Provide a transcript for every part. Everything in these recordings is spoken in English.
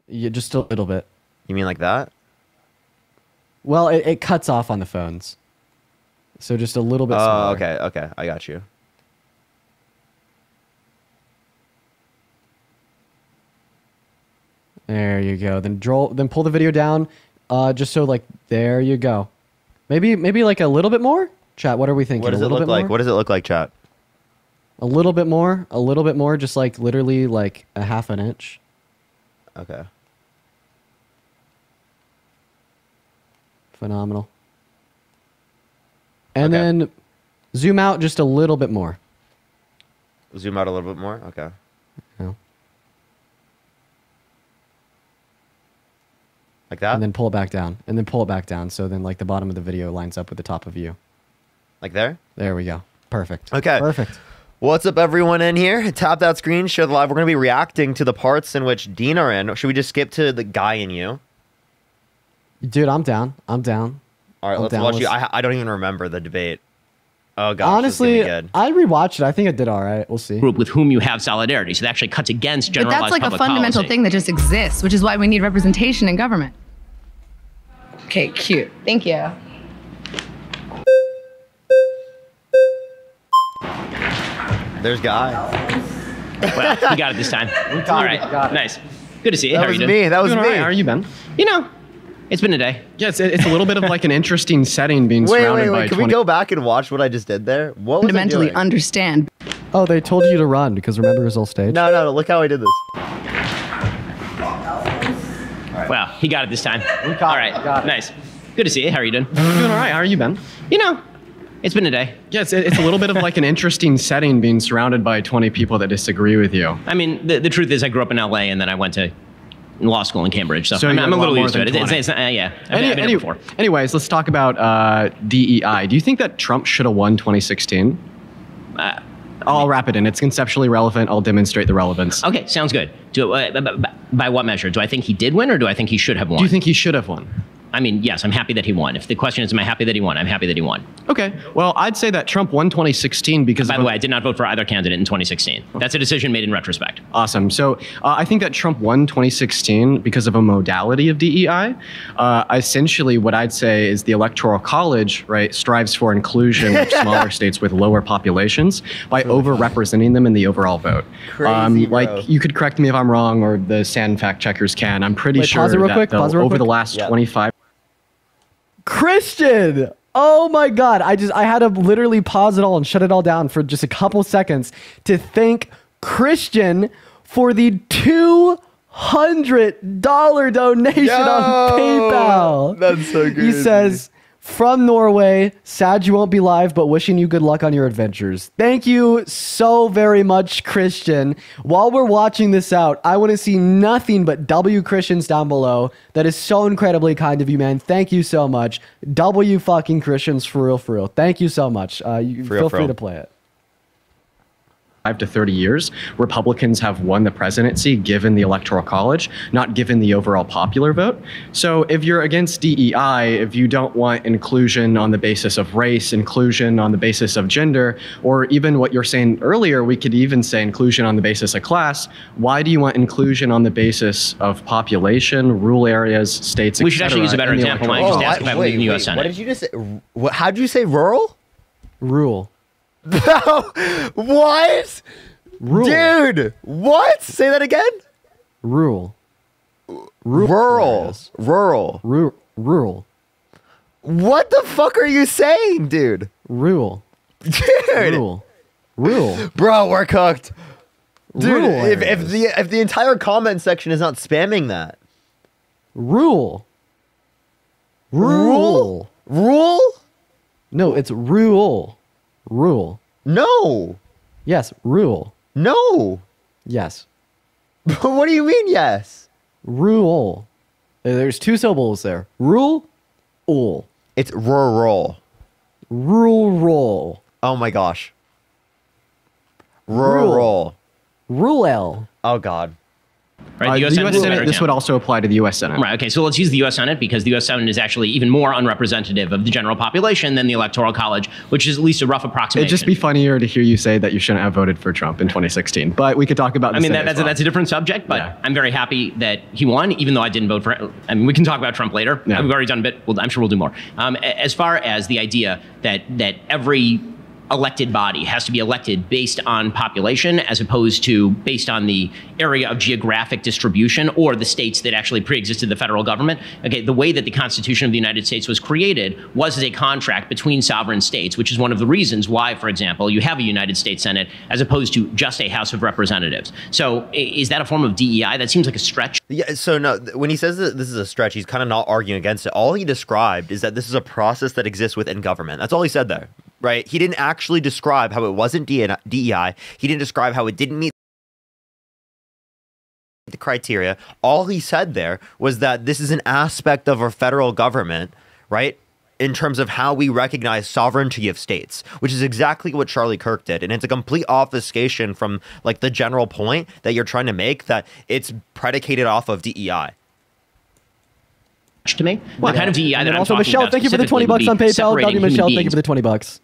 Yeah, just a little bit. You mean like that? Well, it cuts off on the phones. So just a little bit smaller. Oh, okay, okay. I got you. There you go. Then pull the video down, just so like there you go. Maybe like a little bit more. Chat, what are we thinking? What does it look like? What does it look like, chat? A little bit more, just like literally like a half an inch. Okay. Phenomenal. And then zoom out just a little bit more. Zoom out a little bit more. Okay. Yeah. Like that? And then pull it back down. And then pull it back down. So then like the bottom of the video lines up with the top of view. Like there? There we go. Perfect. Okay. Perfect. What's up, everyone in here? Tap that screen, share the live. We're going to be reacting to the parts in which Dean are in. Should we just skip to the guy in you? Dude, I'm down. I'm down. All right, let's watch you. I don't even remember the debate. Oh, gosh. Honestly, I rewatched it. I think it did all right. We'll see. Group with whom you have solidarity. So that actually cuts against generalized But that's like a fundamental policy. thing that just exists, which is why we need representation in government. Okay, cute. Thank you. There's Guy. Well, you got it this time. All right, nice. Good to see you. That How are was you doing? me. That was Doing me. all right. How are you, Ben? You know, it's been a day. Yeah, it's a little bit of like an interesting setting being surrounded by Can we go back and watch what I just did there? What was I Fundamentally doing? understand. Oh, they told you to run because remember it was all stage? No, look how I did this. Well, he got it this time. All right, nice. Good to see you. How are you doing? Doing all right. How are you, Ben? You know, it's been a day. Yeah, it's a little bit of like an interesting setting being surrounded by 20 people that disagree with you. I mean, the truth is I grew up in LA and then I went to law school in Cambridge. So, So I'm you a got a lot little more used to than it. 20. Yeah, I've been here before. Anyways, let's talk about DEI. Do you think that Trump should have won 2016? I'll wrap it in. It's conceptually relevant. I'll demonstrate the relevance. Okay, sounds good. By what measure? Do I think he did win or do I think he should have won? Do you think he should have won? I mean, yes, I'm happy that he won. If the question is, am I happy that he won? I'm happy that he won. Okay. Well, I'd say that Trump won 2016 because By the way, I did not vote for either candidate in 2016. That's a decision made in retrospect. Awesome. So I think that Trump won 2016 because of a modality of DEI. Essentially, what I'd say is the Electoral College, right, strives for inclusion of smaller states with lower populations by overrepresenting them in the overall vote. Crazy, bro. Like, you could correct me if I'm wrong, or the SAN fact checkers can. I'm pretty sure pause it real that quick, pause it real over the quick. last 25. Christian! Oh my god, I had to literally pause it all and shut it all down for just a couple seconds to thank Christian for the $200 donation on PayPal. That's so good. He says, from Norway, sad you won't be live, but wishing you good luck on your adventures. Thank you so very much, Christian. While we're watching this out, I want to see nothing but W Christians down below. That is so incredibly kind of you, man. Thank you so much. W fucking Christians, for real, for real. Thank you so much. Feel free to play it. 5 to 30 years, Republicans have won the presidency given the Electoral College, not given the overall popular vote. So if you're against DEI, if you don't want inclusion on the basis of race, inclusion on the basis of gender, or even what you're saying earlier, we could even say inclusion on the basis of class, why do you want inclusion on the basis of population, rural areas, states, We should actually use a better example. Why don't you just ask if I believe in the U.S. Senate? What did you just say? How did you say rural? Rule. What? Rule. Dude, what? Say that again? Rule. Rural. Rural. Rural. What the fuck are you saying, dude? Rule. Dude. Rule. Bro, we're cooked. Dude, Rural if the entire comment section is not spamming that. Rule. Rule? Rule? No, it's rule. Rule. No. Yes, rule. No. Yes. What do you mean, yes? Rule. There's two syllables there. Rule. Ul. It's rural. Rural. Oh my gosh. Rural. Rural. Oh god. Right, The U.S. is a better Senate, this example. would also apply to the U.S. Senate. Right, okay, so let's use the U.S. Senate because the U.S. Senate is actually even more unrepresentative of the general population than the Electoral College, which is at least a rough approximation. It'd just be funnier to hear you say that you shouldn't have voted for Trump in 2016, but we could talk about the Senate as well. That's a different subject, but I'm very happy that he won, even though I didn't vote for him. I mean, we can talk about Trump later. Yeah. We've already done a bit. Well, I'm sure we'll do more. As far as the idea that every elected body has to be elected based on population as opposed to based on the area of geographic distribution or the states that actually pre-existed the federal government. Okay, the way that the Constitution of the United States was created was as a contract between sovereign states, which is one of the reasons why, for example, you have a United States Senate as opposed to just a House of Representatives. So is that a form of DEI? That seems like a stretch. Yeah, so no, when he says that this is a stretch, he's kind of not arguing against it. All he described is that this is a process that exists within government. That's all he said there, right? He didn't actually describe how it wasn't DEI. He didn't describe how it didn't meet the criteria. All he said there was that this is an aspect of our federal government, right? In terms of how we recognize sovereignty of states, which is exactly what Charlie Kirk did. And it's a complete obfuscation from like the general point that you're trying to make that it's predicated off of DEI. To me, the kind of DEI that I'm also, talking Michelle, about thank you for the $20 specifically on would be PayPal. W. separating Michelle, human thank you for beings the $20.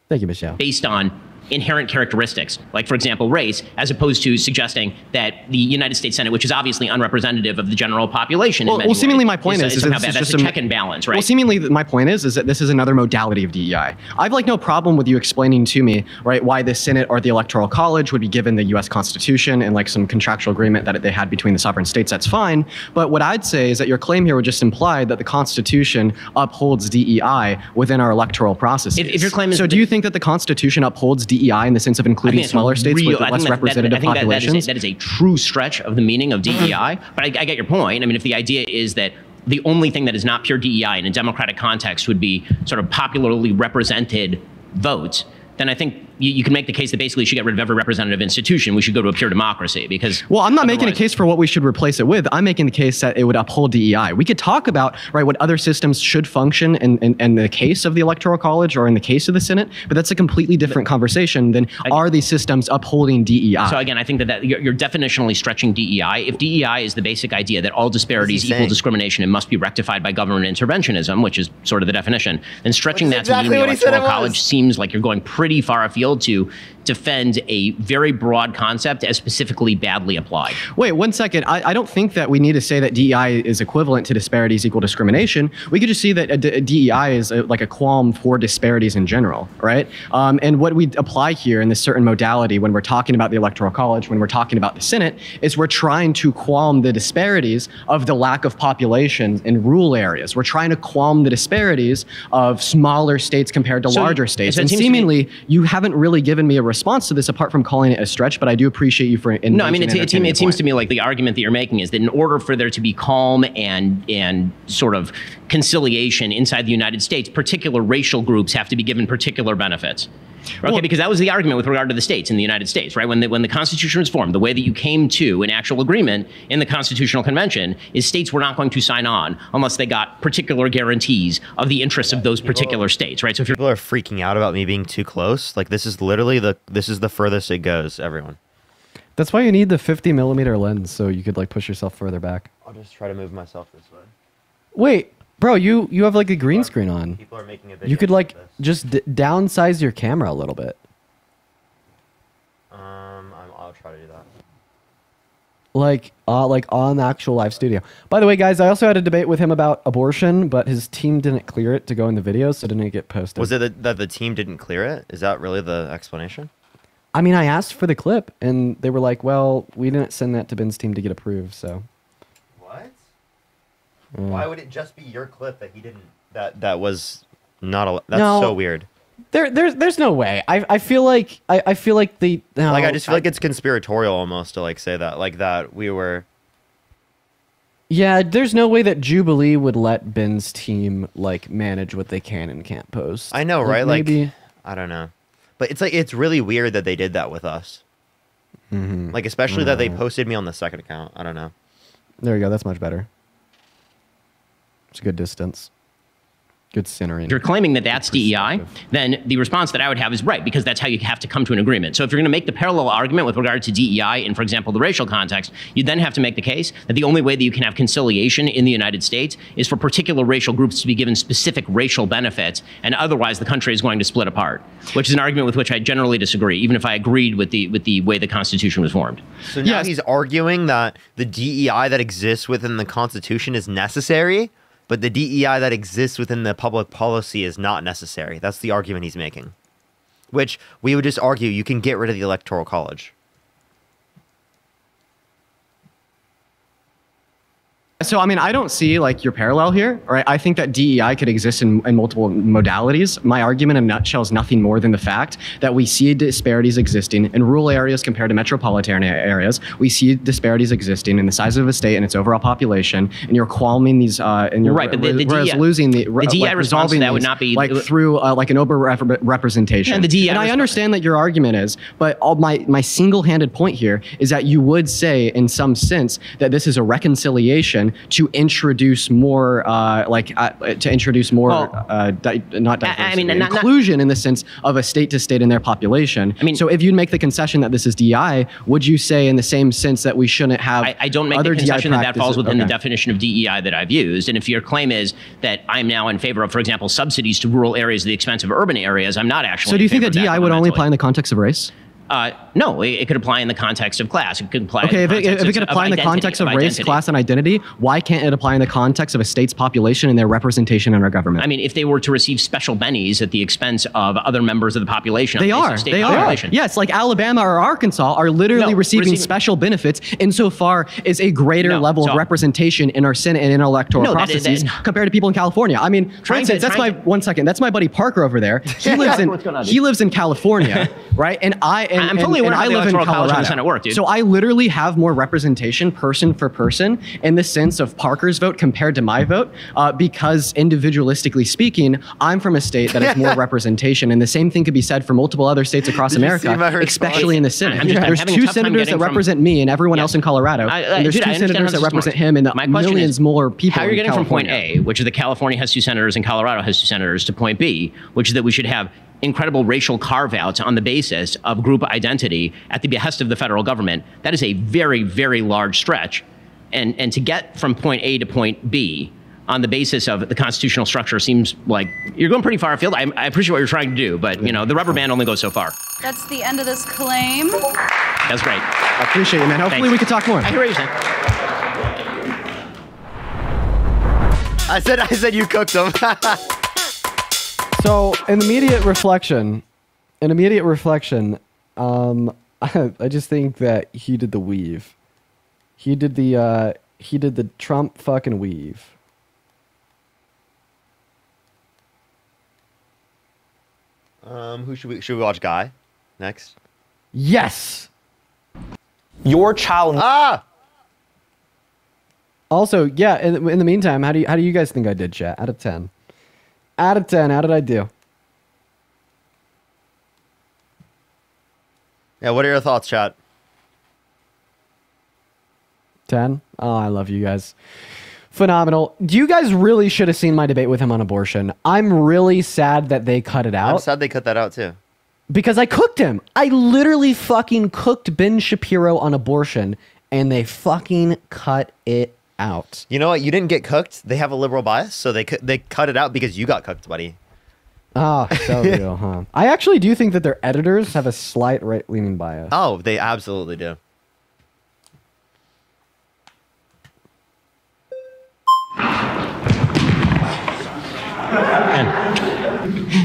Thank you, Michelle. based on inherent characteristics, like, for example, race, as opposed to suggesting that the United States Senate, which is obviously unrepresentative of the general population, Well, seemingly my point is somehow this bad. is That's just a check and balance, right? Well, seemingly my point is that this is another modality of DEI. I've like no problem with you explaining to me, right, why the Senate or the Electoral College would be given the U.S. Constitution and like some contractual agreement that they had between the sovereign states. That's fine. But what I'd say is that your claim here would just imply that the Constitution upholds DEI within our electoral processes. If your claim is so, do you think that the Constitution upholds DEI in the sense of including smaller states with less representative populations? That is a true stretch of the meaning of DEI. But I get your point. I mean, if the idea is that the only thing that is not pure DEI in a democratic context would be sort of popularly represented votes, then I think you can make the case that basically you should get rid of every representative institution. We should go to a pure democracy because. Well, I'm not making a case for what we should replace it with. I'm making the case that it would uphold DEI. We could talk about, right, what other systems should function in the case of the Electoral College or in the case of the Senate, but that's a completely different conversation than are these systems upholding DEI. So again, I think that you're definitionally stretching DEI. If DEI is the basic idea that all disparities equal discrimination and must be rectified by government interventionism, which is sort of the definition, then stretching that to mean the Electoral College seems like you're going pretty far afield to defend a very broad concept as specifically badly applied. Wait, 1 second. I don't think that we need to say that DEI is equivalent to disparities equal discrimination. We could just see that DEI is like a qualm for disparities in general, right? And what we apply here in this certain modality when we're talking about the Electoral College, when we're talking about the Senate, is we're trying to qualm the disparities of the lack of population in rural areas. We're trying to qualm the disparities of smaller states compared to larger states. And seemingly, you haven't really given me a response to this apart from calling it a stretch, but I do appreciate you for No, I mean, it seems to me like the argument that you're making is that in order for there to be calm and sort of conciliation inside the United States, particular racial groups have to be given particular benefits. Okay, well, because that was the argument with regard to the states in the United States, right? When the Constitution was formed, the way that you came to an actual agreement in the Constitutional Convention is states were not going to sign on unless they got particular guarantees of the interests of those particular states, right? So if people are freaking out about me being too close, like this is literally the furthest it goes, everyone. That's why you need the 50mm lens so you could like push yourself further back. I'll just try to move myself this way. Wait, bro, you have like a green screen on. People are making a video. You could like just downsize your camera a little bit. I'll try to do that. Like on the actual live studio. By the way, guys, I also had a debate with him about abortion, but his team didn't clear it to go in the video, so it didn't get posted. Was it that the team didn't clear it? Is that really the explanation? I mean, I asked for the clip, and they were like, "Well, we didn't send that to Ben's team to get approved." So. What? Why would it just be your clip that he didn't? That was not a. That's so weird. There's no way. I feel like I feel like the like I just feel like it's conspiratorial almost to like say that like that we were. Yeah, there's no way that Jubilee would let Ben's team like manage what they can and can't post. I know, right? Maybe, like I don't know, but it's like it's really weird that they did that with us. Mm-hmm. Like especially that they posted me on the second account. I don't know. There you go. That's much better. It's a good distance. Good centering. If you're claiming that that's DEI, then the response that I would have is right, because that's how you have to come to an agreement. So if you're going to make the parallel argument with regard to DEI in, for example, the racial context, you then have to make the case that the only way that you can have conciliation in the United States is for particular racial groups to be given specific racial benefits, and otherwise the country is going to split apart, which is an argument with which I generally disagree, even if I agreed with the way the Constitution was formed. So now he's arguing that the DEI that exists within the Constitution is necessary, but the DEI that exists within the public policy is not necessary. That's the argument he's making. Which we would just argue you can get rid of the Electoral College. So, I mean, I don't see like your parallel here, right? I think that DEI could exist in multiple modalities. My argument in a nutshell is nothing more than the fact that we see disparities existing in rural areas compared to metropolitan areas. We see disparities existing in the size of a state and its overall population, and you're calming these, and you're right, but the DEI, losing the DEI response to that would not be like through like an over representation. And the DEI and I understand that your argument is, but all my single-handed point here is that you would say, in some sense, that this is a reconciliation to introduce more, inclusion in the sense of a state to state in their population. I mean, so if you'd make the concession that this is DEI, would you say in the same sense that we shouldn't have? I don't make the concession that that falls within the definition of DEI that I've used. And if your claim is that I'm now in favor of, for example, subsidies to rural areas at the expense of urban areas, I'm not actually. So do you think that DEI would only apply in the context of race? No, it could apply in the context of class. It could apply. Okay, if it could apply in the context of race, class, and identity, why can't it apply in the context of a state's population and their representation in our government? I mean, if they were to receive special bennies at the expense of other members of the population, they are. They are. Yes, like Alabama or Arkansas are literally receiving special benefits insofar as a greater level of representation in our Senate and in our electoral processes compared to people in California. I mean, for instance, that's my buddy Parker over there. He lives in California, right? And I'm fully aware how the Electoral College and the Senate work, dude. So I literally have more representation person for person in the sense of Parker's vote compared to my vote because individualistically speaking, I'm from a state that has more representation. And the same thing could be said for multiple other states across America, especially in the Senate. There's 2 senators that represent me and everyone else in Colorado. And there's 2 senators that represent him and the millions more people in California. How are you getting from point A, which is that California has 2 senators and Colorado has 2 senators, to point B, which is that we should have incredible racial carve-outs on the basis of group identity at the behest of the federal government? That is a very, very large stretch. And to get from point A to point B on the basis of the constitutional structure seems like you're going pretty far afield. I appreciate what you're trying to do, but you know, the rubber band only goes so far. That's the end of this claim. That's great. I appreciate you, man. Hopefully we can talk more. I hear what you're saying. I said you cooked them. So, in immediate reflection, I just think that he did the weave. He did the Trump fucking weave. Who should we watch? Guy next. Yes. Your child. Also, yeah. In the meantime, how do you guys think I did, chat? Out of 10. Out of 10, how did I do? Yeah, what are your thoughts, chat? 10? Oh, I love you guys. Phenomenal. You guys really should have seen my debate with him on abortion. I'm really sad that they cut it out. I'm sad they cut that out too. Because I cooked him. I literally fucking cooked Ben Shapiro on abortion, and they fucking cut it out. You know what? You didn't get cooked. They have a liberal bias, so they cut it out because you got cooked, buddy. Oh, so real, huh? I actually do think that their editors have a slight right-leaning bias. Oh, they absolutely do.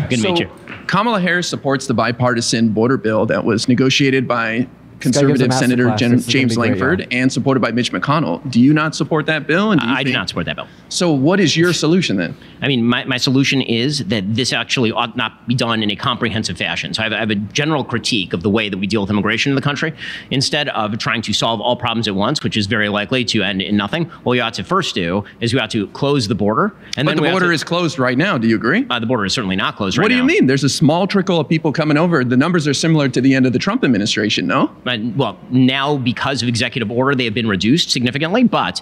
Good to meet you. Kamala Harris supports the bipartisan border bill that was negotiated by conservative Senator James Langford and supported by Mitch McConnell. Do you not support that bill? And I do not support that bill. So what is your solution then? I mean, my solution is that this actually ought not be done in a comprehensive fashion. So I have a general critique of the way that we deal with immigration in the country. Instead of trying to solve all problems at once, which is very likely to end in nothing, what we ought to first do is we ought to close the border. And but then the border is closed right now. Do you agree? The border is certainly not closed right now. What do you mean? There's a small trickle of people coming over. The numbers are similar to the end of the Trump administration, no? Well, now because of executive order, they have been reduced significantly, but...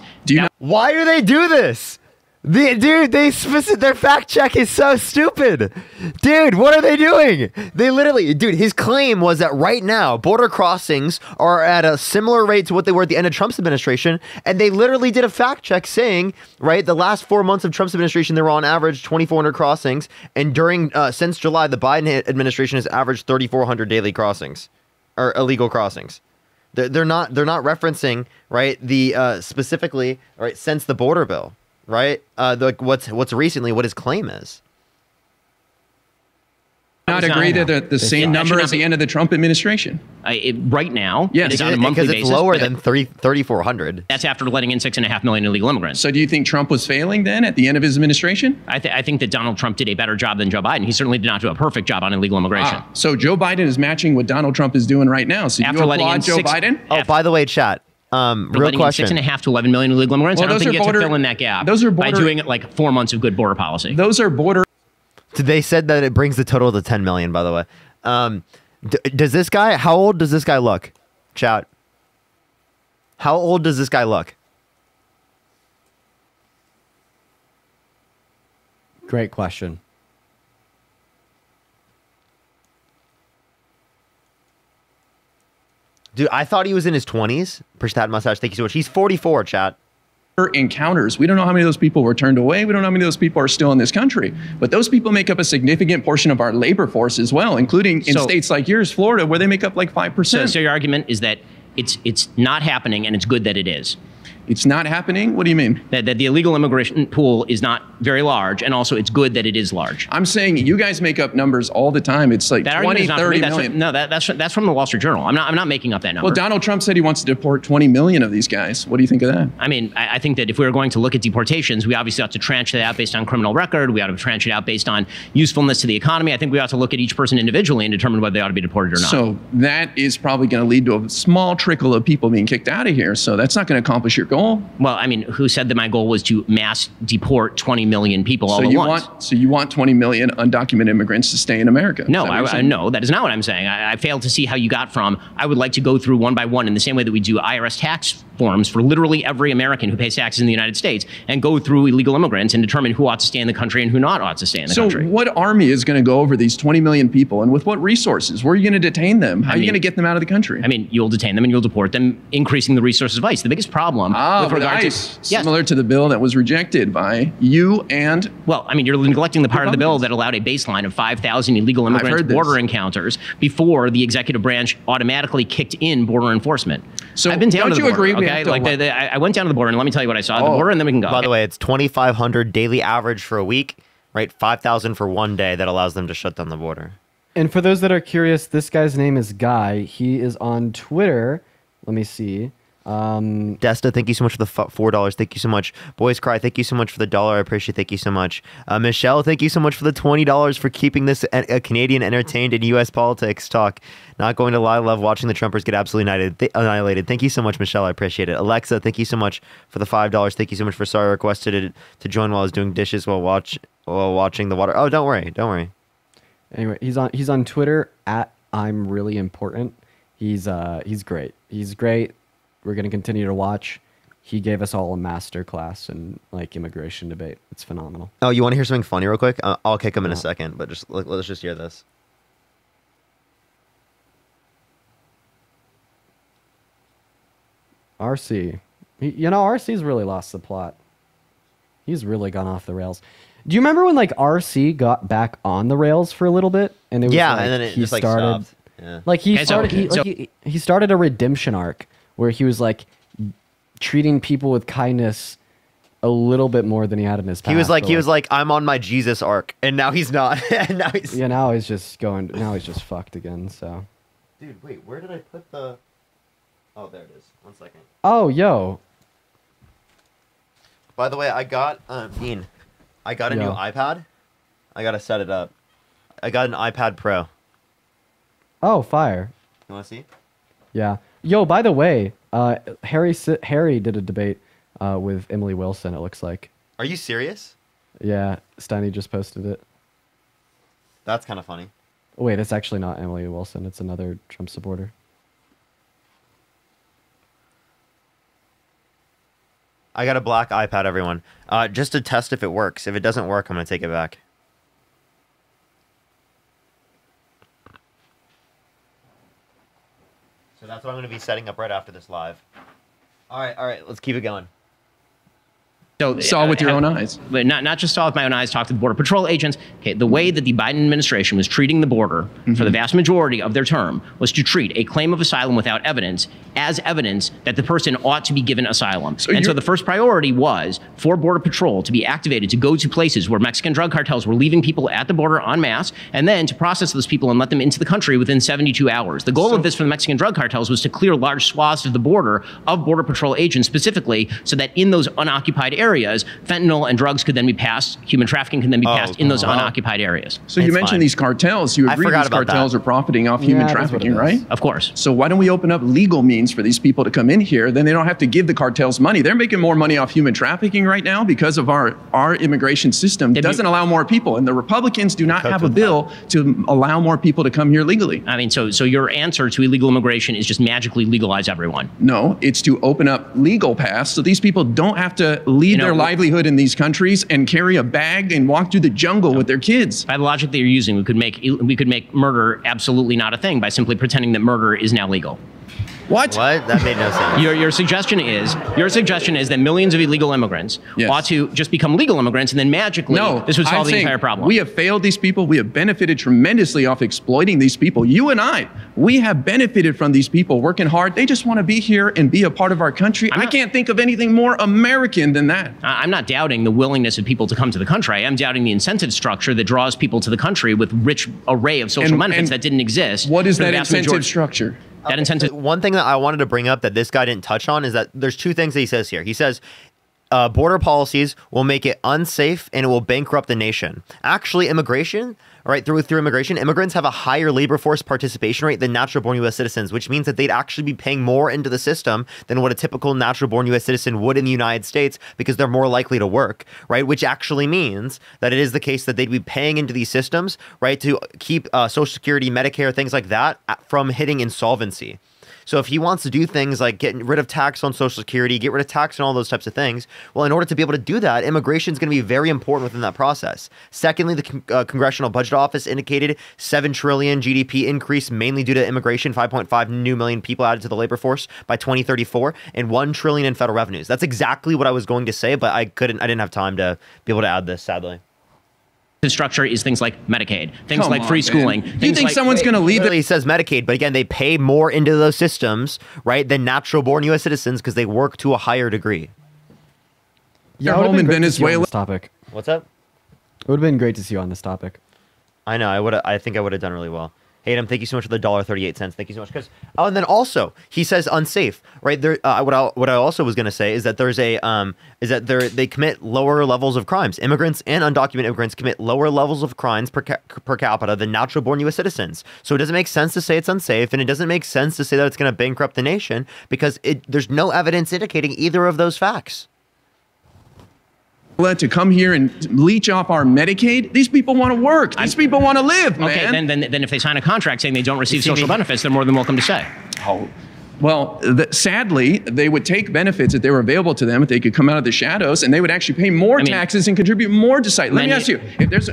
Why do they do this? Their fact check is so stupid. Dude, what are they doing? They literally, his claim was that right now, border crossings are at a similar rate to what they were at the end of Trump's administration. And they literally did a fact check saying, right, the last 4 months of Trump's administration, there were on average 2,400 crossings. And since July, the Biden administration has averaged 3,400 daily crossings or illegal crossings. They're not referencing, right, the specifically, right, since the border bill. Right? What's recently what his claim is. Not agree that the same number as the end of the Trump administration. Right now, yes, it is on a monthly basis. Because it's lower than 3,400. That's after letting in 6.5 million illegal immigrants. So do you think Trump was failing then at the end of his administration? I think that Donald Trump did a better job than Joe Biden. He certainly did not do a perfect job on illegal immigration. So Joe Biden is matching what Donald Trump is doing right now. So after you applaud Joe Biden? Oh, by the way, chat. Real question. 6.5 to 11 million illegal immigrants. Well, I don't think you get to fill in that gap by doing it like 4 months of good border policy. Those are border. They said that it brings the total to 10 million, by the way. Does this guy, how old does this guy look? Chat. How old does this guy look? Great question. Dude, I thought he was in his 20s. Push that mustache. Thank you so much. He's 44, chat. Encounters. We don't know how many of those people were turned away. We don't know how many of those people are still in this country. But those people make up a significant portion of our labor force as well, including in states like yours, Florida, where they make up like 5%. So your argument is that it's not happening and it's good that it is. It's not happening? What do you mean? That the illegal immigration pool is not very large, and also it's good that it is large. I'm saying you guys make up numbers all the time. It's like 20, 30 million. That's from the Wall Street Journal. I'm not making up that number. Well, Donald Trump said he wants to deport 20 million of these guys. What do you think of that? I mean, I think that if we were going to look at deportations, we obviously ought to tranche that out based on criminal record. We ought to tranche it out based on usefulness to the economy. I think we ought to look at each person individually and determine whether they ought to be deported or not. So that is probably going to lead to a small trickle of people being kicked out of here. So that's not going to accomplish your goal. Well, I mean, who said that my goal was to mass deport 20 million people all at once? So you want 20 million undocumented immigrants to stay in America? No, no, that is not what I'm saying. I failed to see how you got from, I would like to go through one by one in the same way that we do IRS tax forms for literally every American who pays taxes in the United States and go through illegal immigrants and determine who ought to stay in the country and who not ought to stay in the country. So what army is going to go over these 20 million people and with what resources? Where are you going to detain them? How are you going to get them out of the country? I mean, you'll detain them and you'll deport them, increasing the resources of ICE. The biggest problem with regard to similar to the bill that was rejected by you and... Well, I mean, you're neglecting the part of the bill that allowed a baseline of 5,000 illegal immigrant border encounters before the executive branch automatically kicked in border enforcement. So I've been down don't to the you border, agree? Okay? Like I went down to the border, and let me tell you what I saw at the border, and then we can go. By the way, it's 2,500 daily average for a week, right? 5,000 for one day that allows them to shut down the border. And for those that are curious, this guy's name is Guy. He is on Twitter. Let me see. Desta, thank you so much for the $4. Thank you so much. Boys Cry, thank you so much for the $1. I appreciate it. Thank you so much. Michelle, thank you so much for the $20 for keeping this a Canadian entertained in U.S. politics talk. Not going to lie, love watching the Trumpers get absolutely annihilated. Thank you so much, Michelle. I appreciate it. Alexa, thank you so much for the $5. Thank you so much for sorry requested to join while I was doing dishes while watching the water. Oh, don't worry. Anyway, he's on Twitter at I'm really important. He's great. He's great. We're going to continue to watch. He gave us all a master class in like immigration debate. It's phenomenal. Oh, you want to hear something funny real quick? I'll kick him in a second, but just let's just hear this. RC. RC's really lost the plot. He's really gone off the rails. Do you remember when like RC got back on the rails for a little bit? And it was and then it just started. Yeah. Like he started a redemption arc where he was like treating people with kindness a little bit more than he had in his past. He was like, I'm on my Jesus arc, and now he's not. And now he's now he's just fucked again. So, dude, wait, where did I put the? Oh, there it is. 1 second. Oh, yo. By the way, I got Dean. I got a new iPad. I gotta set it up. I got an iPad Pro. Oh, fire! You wanna see? Yeah. Yo, by the way, Harry did a debate with Emily Wilson, it looks like. Are you serious? Yeah, Steiny just posted it. That's kind of funny. Wait, it's actually not Emily Wilson. It's another Trump supporter. I got a black iPad, everyone. Just to test if it works. If it doesn't work, I'm going to take it back. So that's what I'm going to be setting up right after this live. All right, let's keep it going. So, Saw with your own eyes. But not just saw with my own eyes, talked to the Border Patrol agents. Okay, the way that the Biden administration was treating the border for the vast majority of their term was to treat a claim of asylum without evidence as evidence that the person ought to be given asylum. So the first priority was for Border Patrol to be activated to go to places where Mexican drug cartels were leaving people at the border en masse, and then to process those people and let them into the country within 72 hours. The goal of this for the Mexican drug cartels was to clear large swaths of the border of Border Patrol agents specifically, so that in those unoccupied areas, fentanyl and drugs could then be passed, human trafficking can then be passed in those unoccupied areas. So you mentioned these cartels. You agree these cartels are profiting off human trafficking, right? Of course. So why don't we open up legal means for these people to come in here? Then they don't have to give the cartels money. They're making more money off human trafficking right now because of our immigration system doesn't allow more people. And the Republicans do not have a bill to allow more people to come here legally. I mean, so your answer to illegal immigration is just magically legalize everyone. No, it's to open up legal paths so these people don't have to leave their livelihood in these countries and carry a bag and walk through the jungle with their kids. By the logic that you're using, we could make murder absolutely not a thing by simply pretending that murder is now legal. What? That made no sense. Your suggestion is that millions of illegal immigrants ought to just become legal immigrants, and then magically this would solve the entire problem. We have failed these people. We have benefited tremendously off exploiting these people. You and I, we have benefited from these people working hard. They just want to be here and be a part of our country. I can't think of anything more American than that. I'm not doubting the willingness of people to come to the country. I am doubting the incentive structure that draws people to the country with rich array of social benefits that didn't exist. What is that incentive structure? That incentive. One thing that I wanted to bring up that this guy didn't touch on is that there's two things that he says here. He says border policies will make it unsafe and it will bankrupt the nation. Actually, immigration, right, through immigration, immigrants have a higher labor force participation rate than natural-born U.S. citizens, which means that they'd actually be paying more into the system than what a typical natural-born U.S. citizen would in the United States because they're more likely to work, right, which actually means that it is the case that they'd be paying into these systems, right, to keep Social Security, Medicare, things like that from hitting insolvency. So if he wants to do things like getting rid of tax on Social Security, get rid of tax on all those types of things, well, in order to be able to do that, immigration is going to be very important within that process. Secondly, the Congressional Budget Office indicated $7 trillion GDP increase mainly due to immigration, 5.5 new million people added to the labor force by 2034, and $1 trillion in federal revenues. That's exactly what I was going to say, but I didn't have time to be able to add this, sadly. Structure is things like Medicaid, things like free schooling. You think someone's going to leave? He says Medicaid, but again, they pay more into those systems, right, than natural-born U.S. citizens because they work to a higher degree. Yeah, home in Venezuela. Topic. What's up? It would have been great to see you on this topic. I know. I think I would have done really well. Hayden, thank you so much for the $1.38. Thank you so much. And then also he says unsafe, right? There, what I also was going to say is that there's they commit lower levels of crimes. Immigrants and undocumented immigrants commit lower levels of crimes per capita than natural-born U.S. citizens. So it doesn't make sense to say it's unsafe, and it doesn't make sense to say that it's going to bankrupt the nation because there's no evidence indicating either of those facts. To come here and leech off our Medicaid. These people want to work. These people want to live, man. Okay, then if they sign a contract saying they don't receive social benefits, they're more than welcome to stay. Oh. Well, sadly, they would take benefits that they were available to them if they could come out of the shadows, and they would actually pay more taxes and contribute more to society. Let me ask you, if there's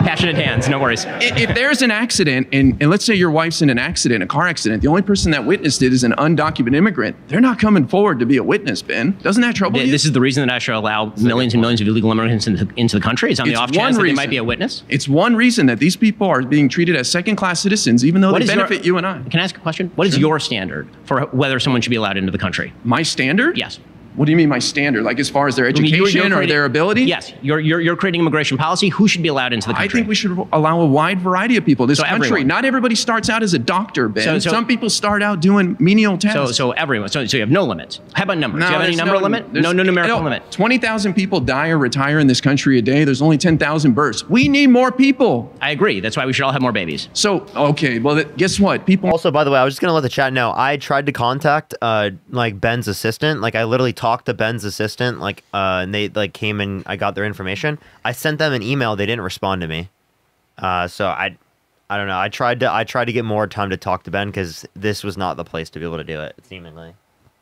passionate hands, no worries. If there's an accident, and let's say your wife's in an accident, a car accident, the only person that witnessed it is an undocumented immigrant, they're not coming forward to be a witness, Ben. Doesn't that trouble you? This is the reason that I should allow millions and millions of illegal immigrants into the country, is on the off chance that they might be a witness? It's one reason that these people are being treated as second-class citizens, even though they benefit you and I. Can I ask a question? What is your standard for whether someone should be allowed into the country? My standard? Yes. What do you mean my standard? Like as far as their education or their ability? Yes. You're creating immigration policy. Who should be allowed into the country? I think we should allow a wide variety of people. This country, everyone. Not everybody starts out as a doctor, Ben. Some people start out doing menial tasks. So everyone. So you have no limits. How about numbers? Do you have any number limit? No numerical limit. 20,000 people die or retire in this country a day. There's only 10,000 births. We need more people. I agree. That's why we should all have more babies. So, okay. Well, guess what? People. Also, by the way, I was just going to let the chat know. I tried to contact like Ben's assistant. Like I literally talked to Ben's assistant. And they came and I got their information. I sent them an email. They didn't respond to me. So I don't know. I tried to get more time to talk to Ben because this was not the place to be able to do it, seemingly.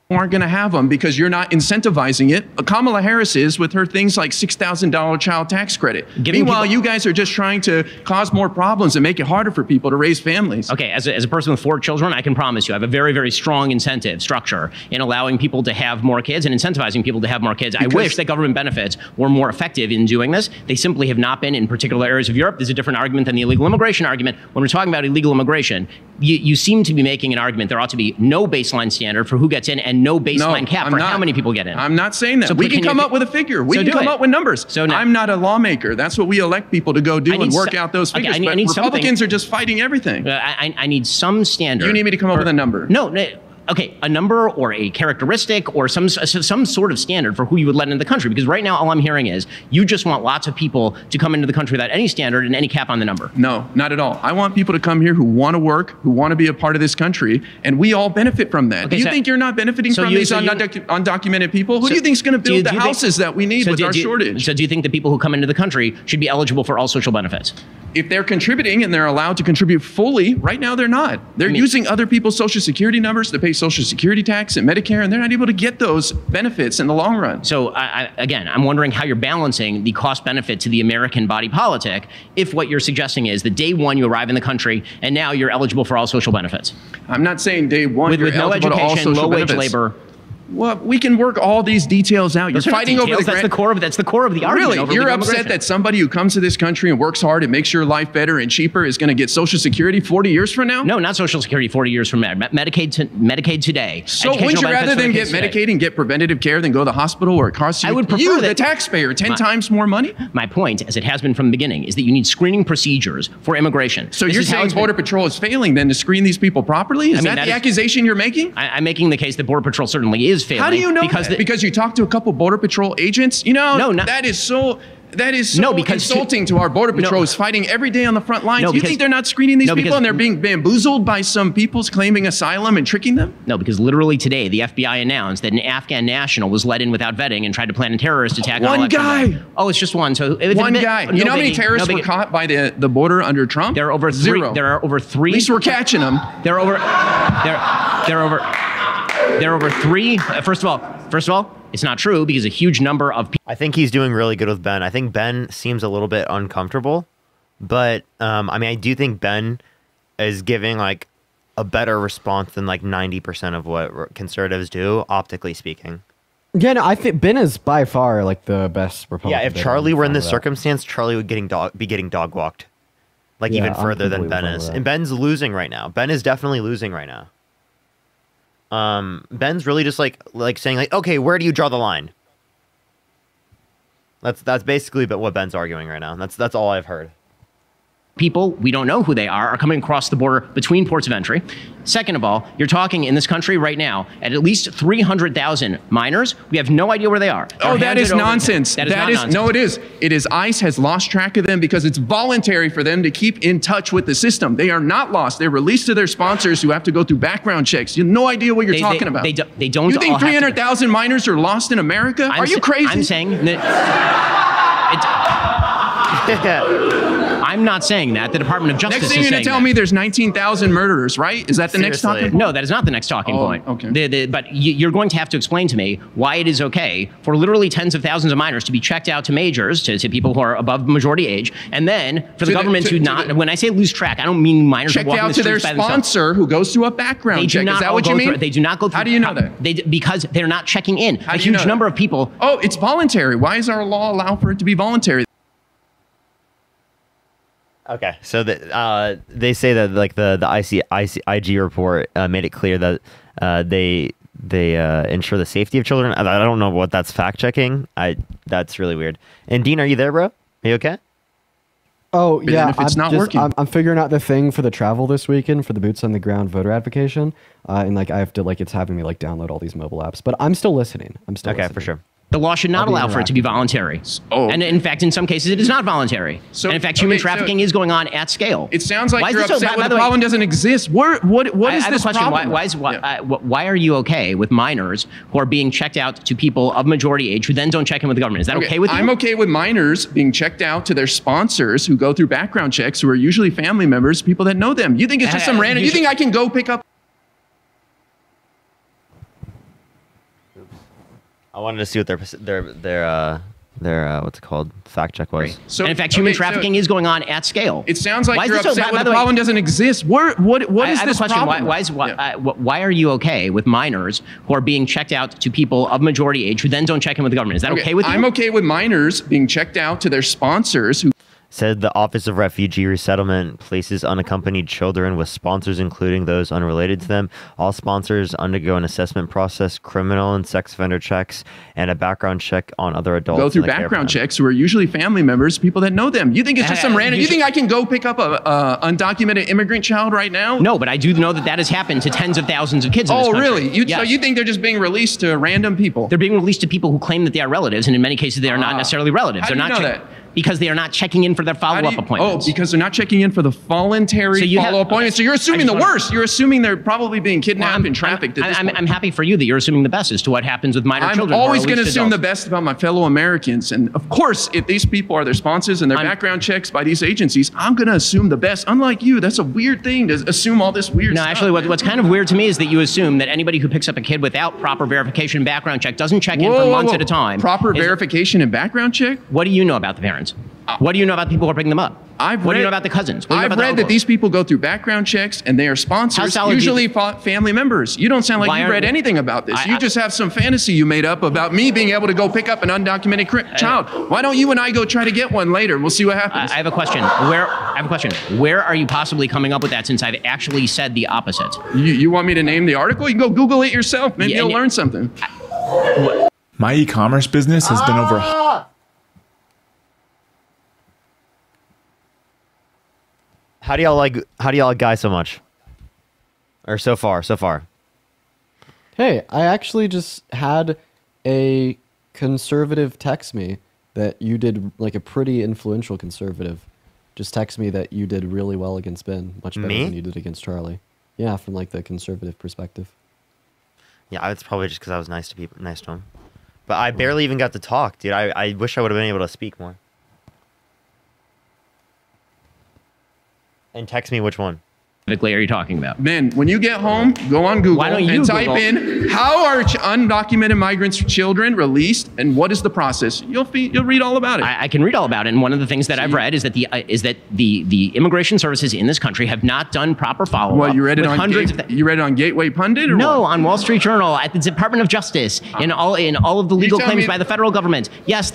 aren't going to have them because you're not incentivizing it. Kamala Harris is with her things like $6,000 child tax credit. Meanwhile, you guys are just trying to cause more problems and make it harder for people to raise families. Okay, as a person with 4 children, I can promise you I have a very, very strong incentive structure in allowing people to have more kids and incentivizing people to have more kids. I wish that government benefits were more effective in doing this. They simply have not been in particular areas of Europe. There's a different argument than the illegal immigration argument. When we're talking about illegal immigration, you seem to be making an argument there ought to be no baseline standard for who gets in and no baseline cap for how many people get in. I'm not saying that. So we can come up with a figure. We can come up with numbers. So I'm not a lawmaker. That's what we elect people to go do and work out those figures. Okay, but Republicans are just fighting everything. I need some standard. You need me to come up with a number. No. Okay, a number or a characteristic or some sort of standard for who you would let into the country. Because right now, all I'm hearing is you just want lots of people to come into the country without any standard and any cap on the number. No, not at all. I want people to come here who want to work, who want to be a part of this country, and we all benefit from that. Okay, do you think you're not benefiting from these undocumented people? Who do you think is going to build the houses that we need with our shortage? So do you think the people who come into the country should be eligible for all social benefits? If they're contributing and they're allowed to contribute fully, right now they're not. They're using other people's Social Security numbers to pay Social Security tax and Medicare, and they're not able to get those benefits in the long run. So again, I'm wondering how you're balancing the cost benefit to the American body politic if what you're suggesting is that day one you arrive in the country and now you're eligible for all social benefits. I'm not saying day one with no education, low wage labor. Well, we can work all these details out. You're fighting over the that's the core of the argument. Really? You're upset that somebody who comes to this country and works hard and makes your life better and cheaper is going to get Social Security 40 years from now? No, not Social Security 40 years from now. Medicaid today. So wouldn't you rather than get Medicaid and get preventative care than go to the hospital where it costs you, the taxpayer, 10 times more money? My point, as it has been from the beginning, is that you need screening procedures for immigration. So you're saying Border Patrol is failing then to screen these people properly? Is that the accusation you're making? I'm making the case that Border Patrol certainly is failing. How do you know because you talked to a couple Border Patrol agents? You know, that is so insulting to our Border Patrol who's fighting every day on the front lines. You think they're not screening these people and they're being bamboozled by some people claiming asylum and tricking them? No, because literally today the FBI announced that an Afghan national was let in without vetting and tried to plan a terrorist attack on election day. Guy. Oh, it's just one. So one guy. You know how many terrorists were caught by the border under Trump? There are over Zero. There are over 3. At least we're catching them. There are over 3. First of all, it's not true because a huge number of people. I think he's doing really good with Ben. I think Ben seems a little bit uncomfortable, but I mean, I do think Ben is giving like a better response than like 90% of what conservatives do, optically speaking. Yeah, no, I think Ben is by far like the best Republican. Yeah, if Charlie were in this circumstance, Charlie would be getting dog walked, like even further than Ben is. And Ben's losing right now. Ben is definitely losing right now. Ben's really just like saying like, okay, where do you draw the line? That's basically what Ben's arguing right now. That's all I've heard. People, we don't know who they are coming across the border between ports of entry. Second of all, you're talking in this country right now at least 300,000 minors. We have no idea where they are. Oh, that is nonsense. That is nonsense. No, it is. It is ICE has lost track of them because it's voluntary for them to keep in touch with the system. They are not lost. They're released to their sponsors who have to go through background checks. You have no idea what you're talking about. They don't. You think 300,000 minors are lost in America? Are you crazy? I'm saying I'm not saying that. The Department of Justice is saying that. Next thing you're going to tell me there's 19,000 murderers, right? Is that the next talking point? No, that is not the next talking point. Okay. But you're going to have to explain to me why it is okay for literally tens of thousands of minors to be checked out to majors, to people who are above majority age, and then for the government to not, when I say lose track, I don't mean minors checked out to their sponsor who goes through a background check. Is that what you mean? They do not go through. How do you know that? Because they're not checking in. A huge number of people. Oh, it's voluntary. Why does our law allow for it to be voluntary? Okay, so they say that like the IG report made it clear that they ensure the safety of children. I don't know what that's fact checking. That's really weird. And Dean, are you there, bro? Are you okay? Oh yeah, if it's not working. I'm figuring out the thing for the travel this weekend for the boots on the ground voter advocation, and like I have to it's having me like download all these mobile apps. But I'm still listening. Okay, for sure. The law should not allow for it to be voluntary. Oh. And in fact, in some cases, it is not voluntary. And in fact, human trafficking is going on at scale. It sounds like you're upset when the problem doesn't exist. What is this problem? Why are you okay with minors who are being checked out to people of majority age who then don't check in with the government? Is that okay with you? I'm okay with minors being checked out to their sponsors who go through background checks who are usually family members, people that know them. You think it's just some random... You think I can go pick up... I wanted to see what their what's it called, fact check was. Right. So, and in fact, human trafficking is going on at scale. It sounds like you're upset when the problem doesn't exist. What is this problem? Why are you okay with minors who are being checked out to people of majority age who then don't check in with the government? Is that okay with you? I'm okay with minors being checked out to their sponsors who Said the Office of Refugee Resettlement places unaccompanied children with sponsors, including those unrelated to them. All sponsors undergo an assessment process, criminal and sex offender checks, and a background check on other adults. Go through background checks who are usually family members, people that know them. You think it's just some random? You think I can go pick up a undocumented immigrant child right now? No, but I do know that that has happened to tens of thousands of kids in this country. Really? So you think they're just being released to random people? They're being released to people who claim that they are relatives, and in many cases they are not necessarily relatives. How do you know that? Because they are not checking in for their follow-up appointments. Oh, because they're not checking in for the voluntary follow-up appointments. So you're assuming the worst. You're assuming they're probably being kidnapped and trafficked. I'm happy for you that you're assuming the best as to what happens with minor children. I'm always going to assume the best about my fellow Americans. And of course, if these people are their sponsors and their background checks by these agencies, I'm going to assume the best. Unlike you, that's a weird thing to assume all this weird stuff. No, actually, what's kind of weird to me is that you assume that anybody who picks up a kid without proper verification and background check doesn't check in for months at a time. Proper verification and background check? What do you know about the parents? What do you know about people who are picking them up? What do you know about the cousins? I've read that these people go through background checks and they are sponsors, usually family members. You don't sound like you read anything about this. You just have some fantasy you made up about me being able to go pick up an undocumented child. Why don't you and I go try to get one later? We'll see what happens. I have a question. Where are you possibly coming up with that, since I've actually said the opposite? You want me to name the article? You can go Google it yourself. Maybe you'll learn something. My e-commerce business has been over... How do y'all like Guy so much? Or so far? Hey, I actually just had a conservative text me that you did, like a pretty influential conservative, just text me that you did really well against Ben, much better than you did against Charlie. Yeah, from like the conservative perspective. Yeah, it's probably just because I was nice to him. But I barely even got to talk, dude. I wish I would have been able to speak more. And text me which one. Specifically, are you talking about? Ben, when you get home, go on Google and type in how are undocumented migrants' children released and what is the process. You'll read all about it. I can read all about it. And one of the things that I've read is that the immigration services in this country have not done proper follow-up. Well, you read it on Gateway Pundit, or no, what? on Wall Street Journal, at the Department of Justice, in all of the legal claims by the federal government. Yes,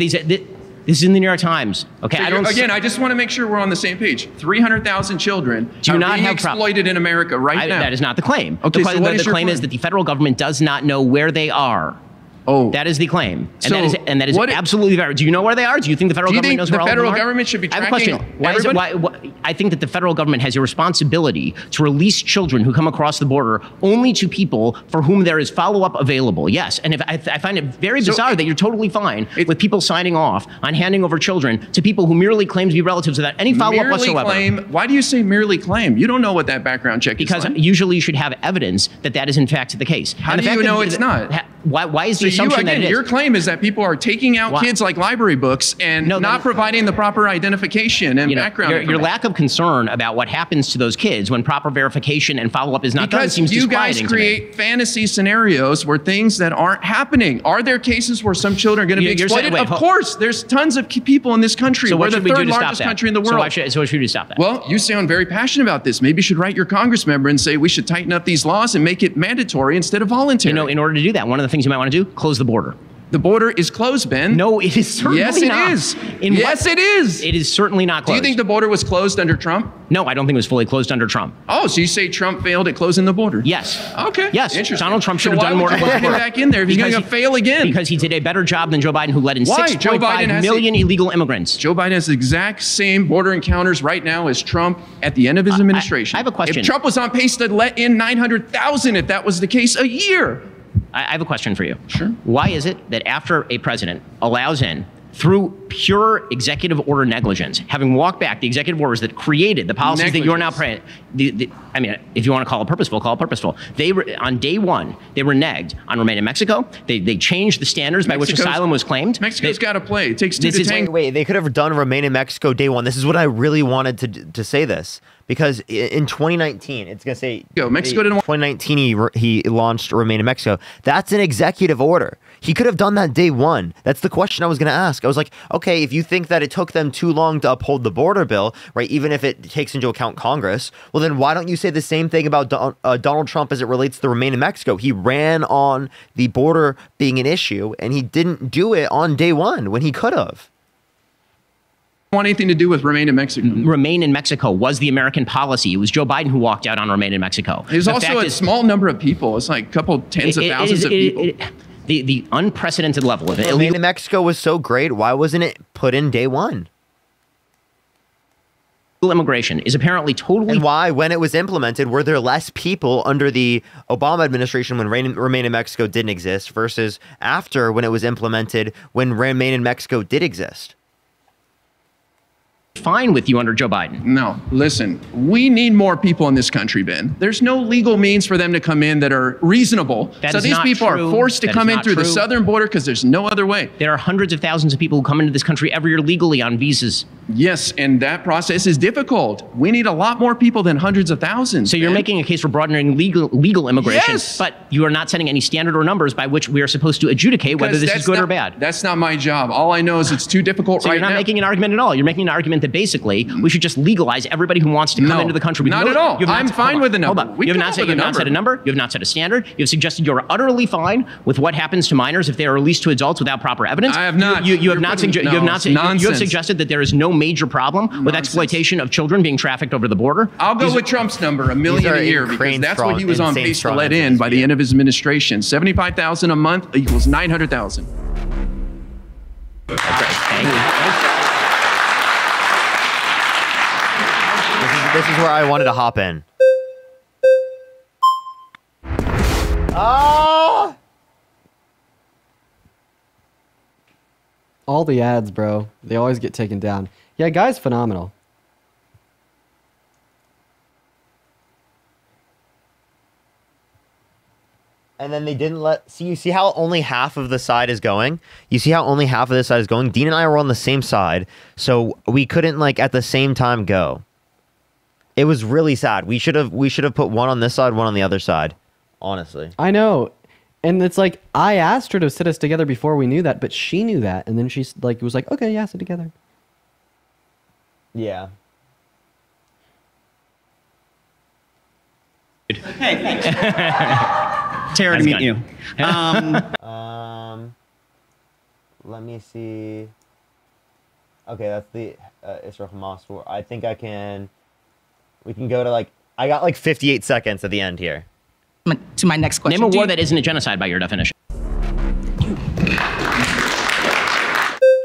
this is in the New York Times. Okay, so I just want to make sure we're on the same page. 300,000 children are being exploited in America right now. That is not the claim. Okay, the claim is that the federal government does not know where they are. Oh, that is the claim, and that is absolutely valid. Do you know where they are? Do you think the federal government knows where all of them are? The federal government should be tracking everybody? I think that the federal government has a responsibility to release children who come across the border only to people for whom there is follow-up available. Yes, and I find it very bizarre that you're totally fine with people signing off on handing over children to people who merely claim to be relatives without any follow-up whatsoever. Why do you say merely claim? You don't know what that background check is like. Because usually you should have evidence that is in fact the case. How do you know it's not? Why is the assumption that it is? Your claim is that people are taking out kids like library books and not providing the proper identification and background. Your lack of concern about what happens to those kids when proper verification and follow-up is not done seems disquieting to me. Because you guys create fantasy scenarios where things that aren't happening. Are there cases where some children are going to be exploited? Of course, there's tons of people in this country. So we're the third largest country in the world. So what should we do to stop that? Well, you sound very passionate about this. Maybe you should write your Congress member and say we should tighten up these laws and make it mandatory instead of voluntary. In order to do that, one of the things you might want to do, close the border. The border is closed, Ben. No, it is certainly not. Yes, it is. Yes, it is. It is certainly not closed. Do you think the border was closed under Trump? No, I don't think it was fully closed under Trump. Oh, so you say Trump failed at closing the border? Yes. Okay. Yes. Interesting. Donald Trump should have done more to close the border. Back in there if he's going to fail again. Because he did a better job than Joe Biden, who let in 6.5 million illegal immigrants. Joe Biden has the exact same border encounters right now as Trump at the end of his administration. I have a question. If Trump was on pace to let in 900,000, if that was the case, a year. I have a question for you. Sure. Why is it that after a president allows in, through pure executive order negligence, having walked back the executive orders that created the policies that you're now praying, I mean, if you want to call it purposeful, call it purposeful. They were, on day one, they reneged on Remain in Mexico. They changed the standards by which asylum was claimed. Mexico's got to play. It takes two to tango. Wait, they could have done Remain in Mexico day one. This is what I really wanted to say this. Because in 2019, it's going to say... Mexico didn't want... 2019, he launched Remain in Mexico. That's an executive order. He could have done that day one. That's the question I was going to ask. I was like, okay, if you think that it took them too long to uphold the border bill, right, even if it takes into account Congress, well, then why don't you say the same thing about Donald Trump as it relates to the Remain in Mexico? He ran on the border being an issue, and he didn't do it on day one when he could have. Want anything to do with Remain in Mexico? Remain in Mexico was the American policy. It was Joe Biden who walked out on Remain in Mexico. There's also a small number of people. It's like a couple tens of thousands of people. The unprecedented level of it. Remain in Mexico was so great. Why wasn't it put in day one? Immigration is apparently totally. And why, when it was implemented, were there less people under the Obama administration when Remain in Mexico didn't exist versus after when it was implemented when Remain in Mexico did exist? Fine with you under Joe Biden. No, listen, we need more people in this country, Ben. There's no legal means for them to come in that are reasonable. So these people are forced to come in through the southern border because there's no other way. There are hundreds of thousands of people who come into this country every year legally on visas. Yes, and that process is difficult. We need a lot more people than hundreds of thousands. So you're making a case for broadening legal immigration, yes, but you are not setting any standard or numbers by which we are supposed to adjudicate whether this is good or bad. That's not my job. All I know is it's too difficult right now. So you're not making an argument at all. You're making an argument that basically we should just legalize everybody who wants to come into the country. Not at all. I'm fine with the number. You have not set a number. You have not set a standard. You have suggested you're utterly fine with what happens to minors if they are released to adults without proper evidence. I have not. You have suggested that there is no major problem with exploitation of children being trafficked over the border. I'll go with Trump's number, $1 million a year, because that's what he was on pace to let in by the end of his administration. 75,000 a month equals 900,000. Okay, thank you. This is where I wanted to hop in. Oh! All the ads, bro. They always get taken down. Yeah, guy's phenomenal. And then they didn't let... See, you see how only half of the side is going? You see how only half of the side is going? Dean and I were on the same side, so we couldn't, like, at the same time go. It was really sad. We should have put one on this side, one on the other side. Honestly. I know. And it's like, I asked her to sit us together before we knew that, but she knew that. And then she's like, was like, okay, yeah, sit together. Yeah. Okay, thanks. Terror to meet you. Let me see. Okay, that's the Israel Hamas war. I think I can... We can go to like... I got like 58 seconds at the end here. To my next question. Name a war that isn't a genocide by your definition.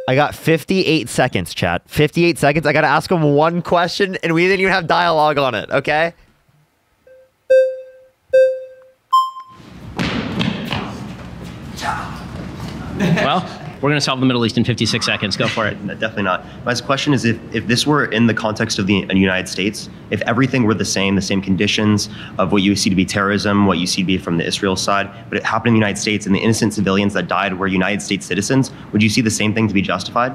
I got 58 seconds, chat. 58 seconds. I got to ask him one question, and we didn't even have dialogue on it, okay? Well, we're going to solve the Middle East in 56 seconds. Go for it. Definitely not. My question is if this were in the context of the United States, if everything were the same conditions of what you see to be terrorism, what you see to be from the Israel side, but it happened in the United States and the innocent civilians that died were United States citizens, would you see the same thing to be justified?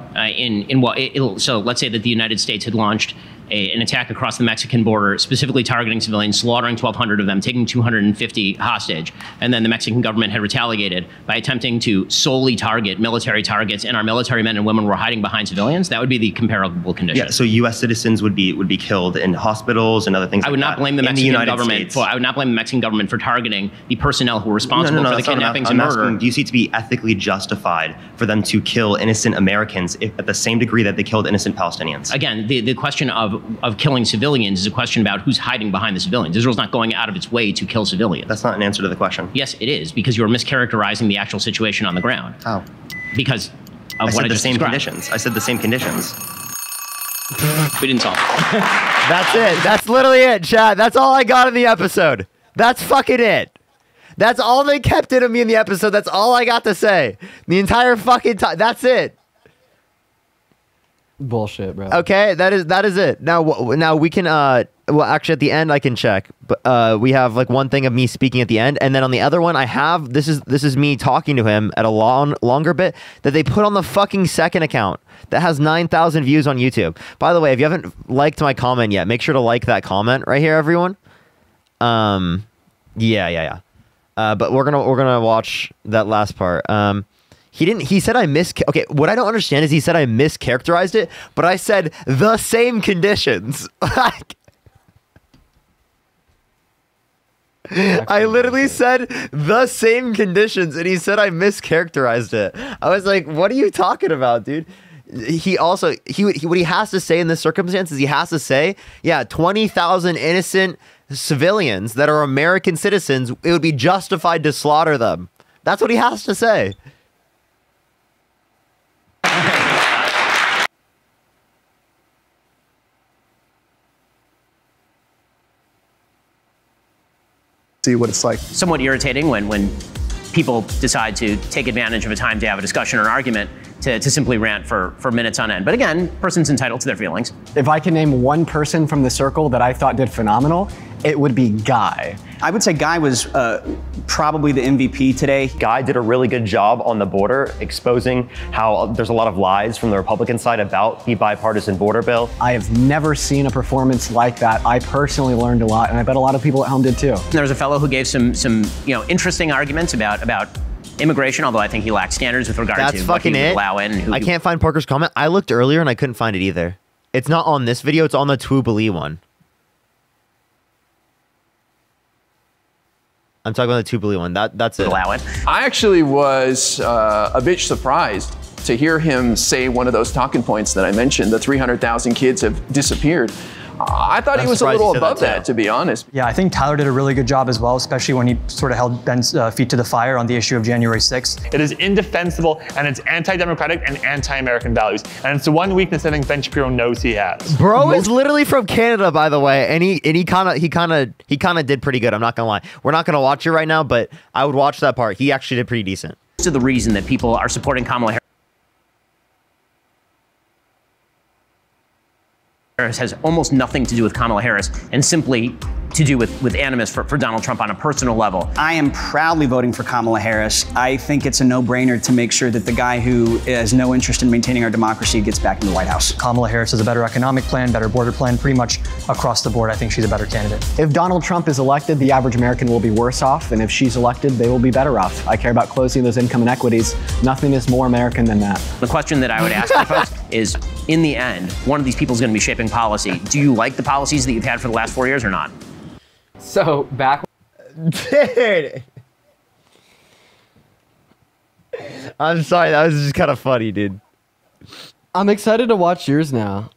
So let's say that the United States had launched an attack across the Mexican border, specifically targeting civilians, slaughtering 1,200 of them, taking 250 hostage. And then the Mexican government had retaliated by attempting to solely target military targets, and our military men and women were hiding behind civilians. That would be the comparable condition. Yeah, so U.S. citizens would be killed in hospitals and other things. I would not blame the Mexican government for. I would not blame the Mexican government for targeting the personnel who were responsible for the kidnappings and murder. Asking, do you see it to be ethically justified for them to kill innocent Americans at the same degree that they killed innocent Palestinians? Again, the question of killing civilians is a question about who's hiding behind the civilians. Israel's not going out of its way to kill civilians. That's not an answer to the question. Yes, it is, because you're mischaracterizing the actual situation on the ground. How? Because of what I just described. Conditions. I said the same conditions. We didn't solve it. That's it. That's literally it, chat. That's all I got in the episode. That's fucking it. That's all they kept in of me in the episode. That's all I got to say. The entire fucking time. That's it. Bullshit, bro. Okay, that is it. Now we can well, actually at the end I can check, but we have like one thing of me speaking at the end, and then on the other one I have this is me talking to him at a longer bit that they put on the fucking second account that has 9,000 views on YouTube. By the way, if you haven't liked my comment yet, make sure to like that comment right here, everyone. Yeah. But we're gonna watch that last part. He didn't. He said I Okay, what I don't understand is he said I mischaracterized it, but I said the same conditions. Like, I literally said the same conditions, and he said I mischaracterized it. I was like, "What are you talking about, dude?" He also what he has to say in this circumstances, he has to say, yeah, 20,000 innocent civilians that are American citizens, it would be justified to slaughter them. That's what he has to say. See what it's like. Somewhat irritating when people decide to take advantage of a time to have a discussion or an argument to simply rant for minutes on end. But again, person's entitled to their feelings. If I can name one person from the circle that I thought did phenomenal, it would be Guy. I would say Guy was probably the MVP today. Guy did a really good job on the border, exposing how there's a lot of lies from the Republican side about the bipartisan border bill. I have never seen a performance like that. I personally learned a lot, and I bet a lot of people at home did too. There was a fellow who gave some interesting arguments about immigration, although I think he lacked standards with regard to what he would allow in. I can't find Parker's comment. I looked earlier and I couldn't find it either. It's not on this video. It's on the Jubilee one. I'm talking about the Jubilee one. That's it. Allow it. I actually was a bit surprised to hear him say one of those talking points that I mentioned, the 300,000 kids have disappeared. I thought he was a little above that, to be honest. Yeah, I think Tyler did a really good job as well, especially when he sort of held Ben's feet to the fire on the issue of January 6th. It is indefensible, and it's anti-democratic and anti-American values. And it's the one weakness I think Ben Shapiro knows he has. Bro is literally from Canada, by the way, and he kind of did pretty good. I'm not gonna lie. We're not gonna watch it right now, but I would watch that part. He actually did pretty decent. To the reason that people are supporting Kamala Harris has almost nothing to do with Kamala Harris and simply to do with animus for Donald Trump on a personal level. I am proudly voting for Kamala Harris. I think it's a no-brainer to make sure that the guy who has no interest in maintaining our democracy gets back in the White House. Kamala Harris has a better economic plan, better border plan, pretty much across the board. I think she's a better candidate. If Donald Trump is elected, the average American will be worse off, and if she's elected, they will be better off. I care about closing those income inequities. Nothing is more American than that. The question that I would ask you folks is, in the end, one of these people is going to be shaping policy. Do you like the policies that you've had for the last 4 years or not? So back. Dude. I'm sorry, that was just kind of funny, dude. I'm excited to watch yours now.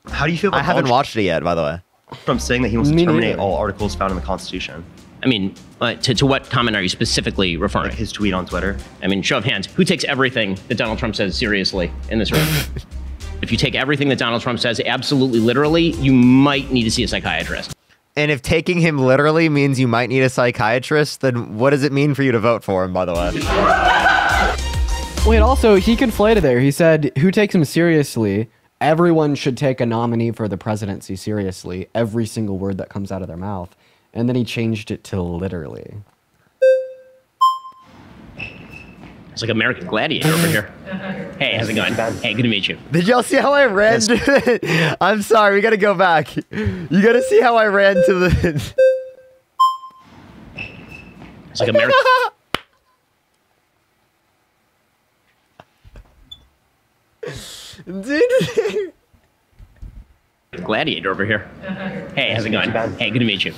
How do you feel about I haven't watched it yet, by the way. Trump saying that he wants to terminate all articles found in the Constitution? I mean, to what comment are you specifically referring? Like his tweet on Twitter. I mean, show of hands. Who takes everything that Donald Trump says seriously in this room? If you take everything that Donald Trump says absolutely literally, you might need to see a psychiatrist. And if taking him literally means you might need a psychiatrist, then what does it mean for you to vote for him, by the way? Wait, also, he conflated there. He said, who takes him seriously? Everyone should take a nominee for the presidency seriously. Every single word that comes out of their mouth. And then he changed it to literally. It's like American Gladiator over here. Hey, how's it going? Hey, good to meet you. Did y'all see how I ran to it? I'm sorry, we gotta go back. You gotta see how I ran to the... It's like American... Dude. Gladiator over here. Hey, how's it going? Hey, good to meet you.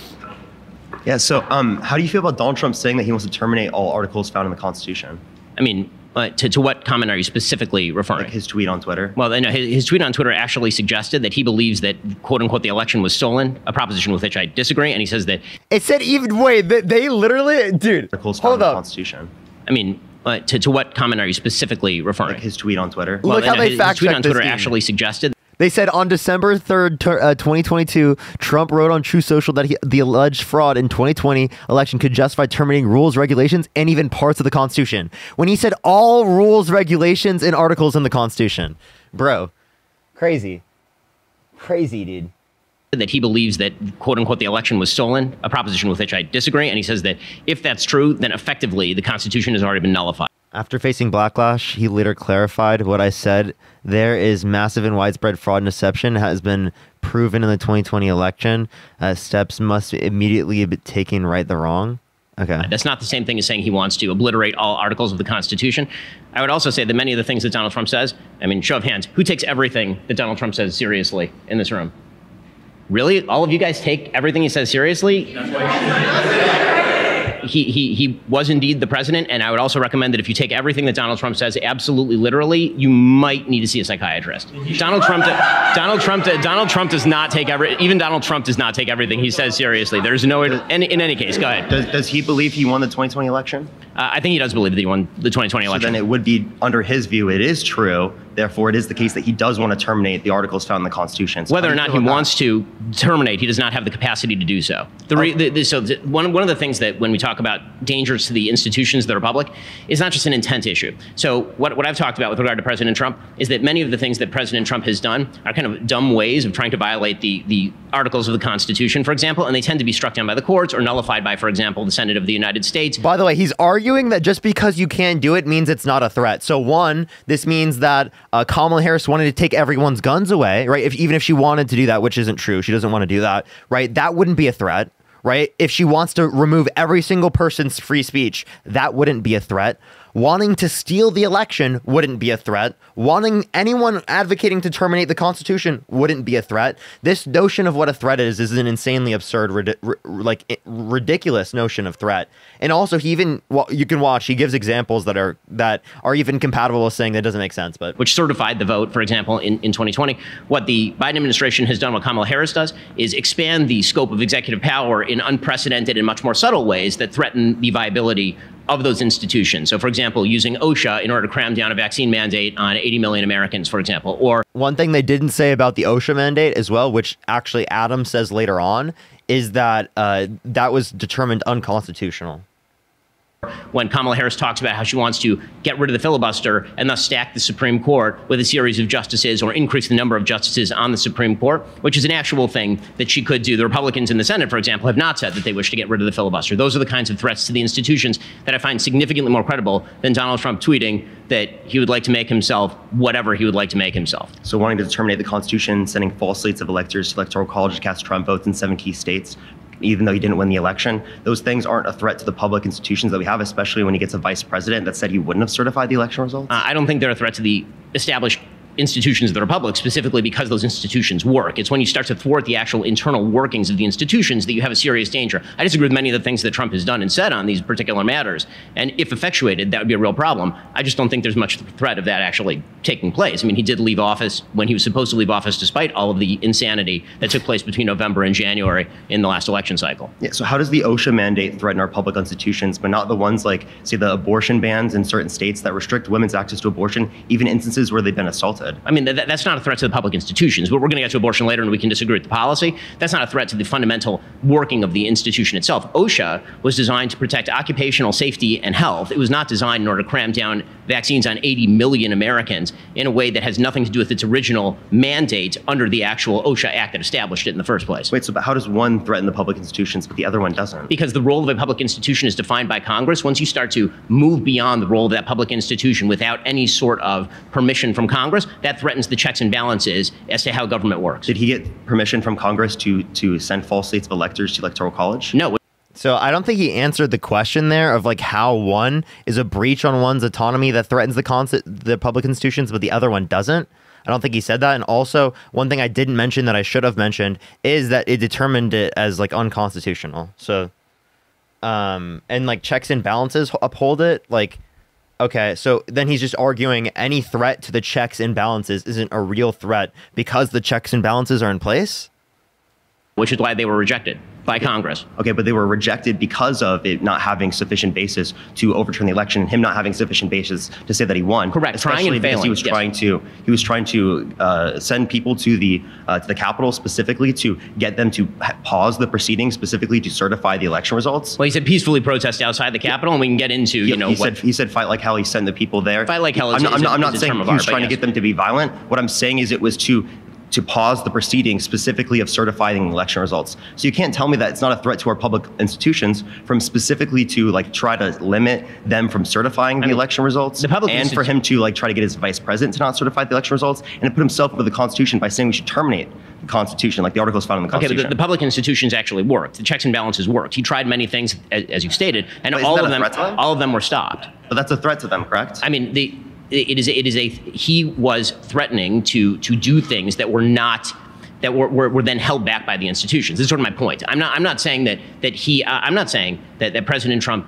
Yeah, so how do you feel about Donald Trump saying that he wants to terminate all articles found in the Constitution? I mean, to what comment are you specifically referring? Like his tweet on Twitter. Well, no, his tweet on Twitter actually suggested that he believes that, quote unquote, the election was stolen, a proposition with which I disagree. And he says that... It said even, wait, they literally, dude, articles hold found in the up. Constitution. I mean, to what comment are you specifically referring? Like his tweet on Twitter. Well, Look how they fact-checked his tweet on Twitter this actually suggested... They said on December 3rd, 2022, Trump wrote on True Social that the alleged fraud in 2020 election could justify terminating rules, regulations, and even parts of the Constitution. When he said all rules, regulations, and articles in the Constitution. Bro, crazy. Crazy, dude. That he believes that, quote unquote, the election was stolen, a proposition with which I disagree. And he says that if that's true, then effectively the Constitution has already been nullified. After facing backlash, he later clarified what I said. There is massive and widespread fraud and deception has been proven in the 2020 election. Steps must immediately be taken right the wrong. Okay. That's not the same thing as saying he wants to obliterate all articles of the Constitution. I would also say that many of the things that Donald Trump says, I mean, show of hands, who takes everything that Donald Trump says seriously in this room? Really? All of you guys take everything he says seriously? He was indeed the president, and I would also recommend that if you take everything that Donald Trump says absolutely literally, you might need to see a psychiatrist. Donald Trump does not take even Donald Trump does not take everything he says seriously. There's no, in any case, go ahead. Does he believe he won the 2020 election? I think he does believe that he won the 2020 election. So then it would be, under his view, it is true. Therefore, it is the case that he does want to terminate the articles found in the Constitution. So whether or not he wants to terminate, he does not have the capacity to do so. One of the things that when we talk about dangers to the institutions of the Republic is not just an intent issue. So what I've talked about with regard to President Trump is that many of the things that President Trump has done are kind of dumb ways of trying to violate the articles of the Constitution, for example, and they tend to be struck down by the courts or nullified by, for example, the Senate of the United States. By the way, he's arguing that just because you can't do it means it's not a threat. So one, this means that Kamala Harris wanted to take everyone's guns away, right? Even if she wanted to do that, which isn't true, she doesn't want to do that, right? That wouldn't be a threat, right? If she wants to remove every single person's free speech, that wouldn't be a threat. Wanting to steal the election wouldn't be a threat. Wanting anyone advocating to terminate the Constitution wouldn't be a threat. This notion of what a threat is an insanely absurd, ridiculous notion of threat. And also, he even, well, you can watch, he gives examples that are even compatible with saying that doesn't make sense. But which certified the vote, for example, in 2020. What the Biden administration has done, what Kamala Harris does, is expand the scope of executive power in unprecedented and much more subtle ways that threaten the viability of those institutions. So, for example, using OSHA in order to cram down a vaccine mandate on 80 million Americans, for example. Or one thing they didn't say about the OSHA mandate as well, which actually Adam says later on, is that that was determined unconstitutional. When Kamala Harris talks about how she wants to get rid of the filibuster and thus stack the Supreme Court with a series of justices or increase the number of justices on the Supreme Court, which is an actual thing that she could do. The Republicans in the Senate, for example, have not said that they wish to get rid of the filibuster. Those are the kinds of threats to the institutions that I find significantly more credible than Donald Trump tweeting that he would like to make himself whatever he would like to make himself. So wanting to terminate the Constitution, sending false slates of electors to Electoral College to cast Trump votes in 7 key states, even though he didn't win the election, those things aren't a threat to the public institutions that we have, especially when he gets a vice president that said he wouldn't have certified the election results? I don't think they're a threat to the established institutions of the Republic, specifically because those institutions work. It's when you start to thwart the actual internal workings of the institutions that you have a serious danger. I disagree with many of the things that Trump has done and said on these particular matters. And if effectuated, that would be a real problem. I just don't think there's much threat of that actually taking place. I mean, he did leave office when he was supposed to leave office, despite all of the insanity that took place between November and January in the last election cycle. Yeah, so how does the OSHA mandate threaten our public institutions, but not the ones like, say, the abortion bans in certain states that restrict women's access to abortion, even instances where they've been assaulted? I mean, that's not a threat to the public institutions, but we're going to get to abortion later and we can disagree with the policy. That's not a threat to the fundamental working of the institution itself. OSHA was designed to protect occupational safety and health. It was not designed in order to cram down vaccines on 80 million Americans in a way that has nothing to do with its original mandate under the actual OSHA Act that established it in the first place. Wait, so how does one threaten the public institutions, but the other one doesn't? Because the role of a public institution is defined by Congress. Once you start to move beyond the role of that public institution without any sort of permission from Congress, that threatens the checks and balances as to how government works. Did he get permission from Congress to send false slates of electors to Electoral College? No. So I don't think he answered the question there of like how one is a breach on one's autonomy that threatens the public institutions, but the other one doesn't. I don't think he said that. And also, one thing I didn't mention that I should have mentioned is that it determined it as like unconstitutional. So, and like checks and balances uphold it. Like, okay, so then he's just arguing any threat to the checks and balances isn't a real threat because the checks and balances are in place? Which is why they were rejected by Congress. Okay, but they were rejected because of it not having sufficient basis to overturn the election, and him not having sufficient basis to say that he won. Correct. Trying and failing. He was trying to send people to the Capitol specifically to get them to pause the proceedings, specifically to certify the election results. Well, he said peacefully protest outside the Capitol, and we can get into he said fight like hell. He sent the people there. Fight like hell. I'm not saying he was trying to get them to be violent. What I'm saying is it was to pause the proceedings specifically of certifying election results. So you can't tell me that it's not a threat to our public institutions from specifically to like try to limit them from certifying the election results, and for him to like try to get his vice president to not certify the election results, and to put himself over the Constitution by saying we should terminate Constitution, like the articles found in the Okay, Constitution. but the public institutions actually worked. The checks and balances worked. He tried many things, as you stated, and But isn't all that of a them, threat to them? all of them were stopped. But that's a threat to them, correct? I mean, he was threatening to do things that were not, that were then held back by the institutions. This is sort of my point. I'm not saying I'm not saying that President Trump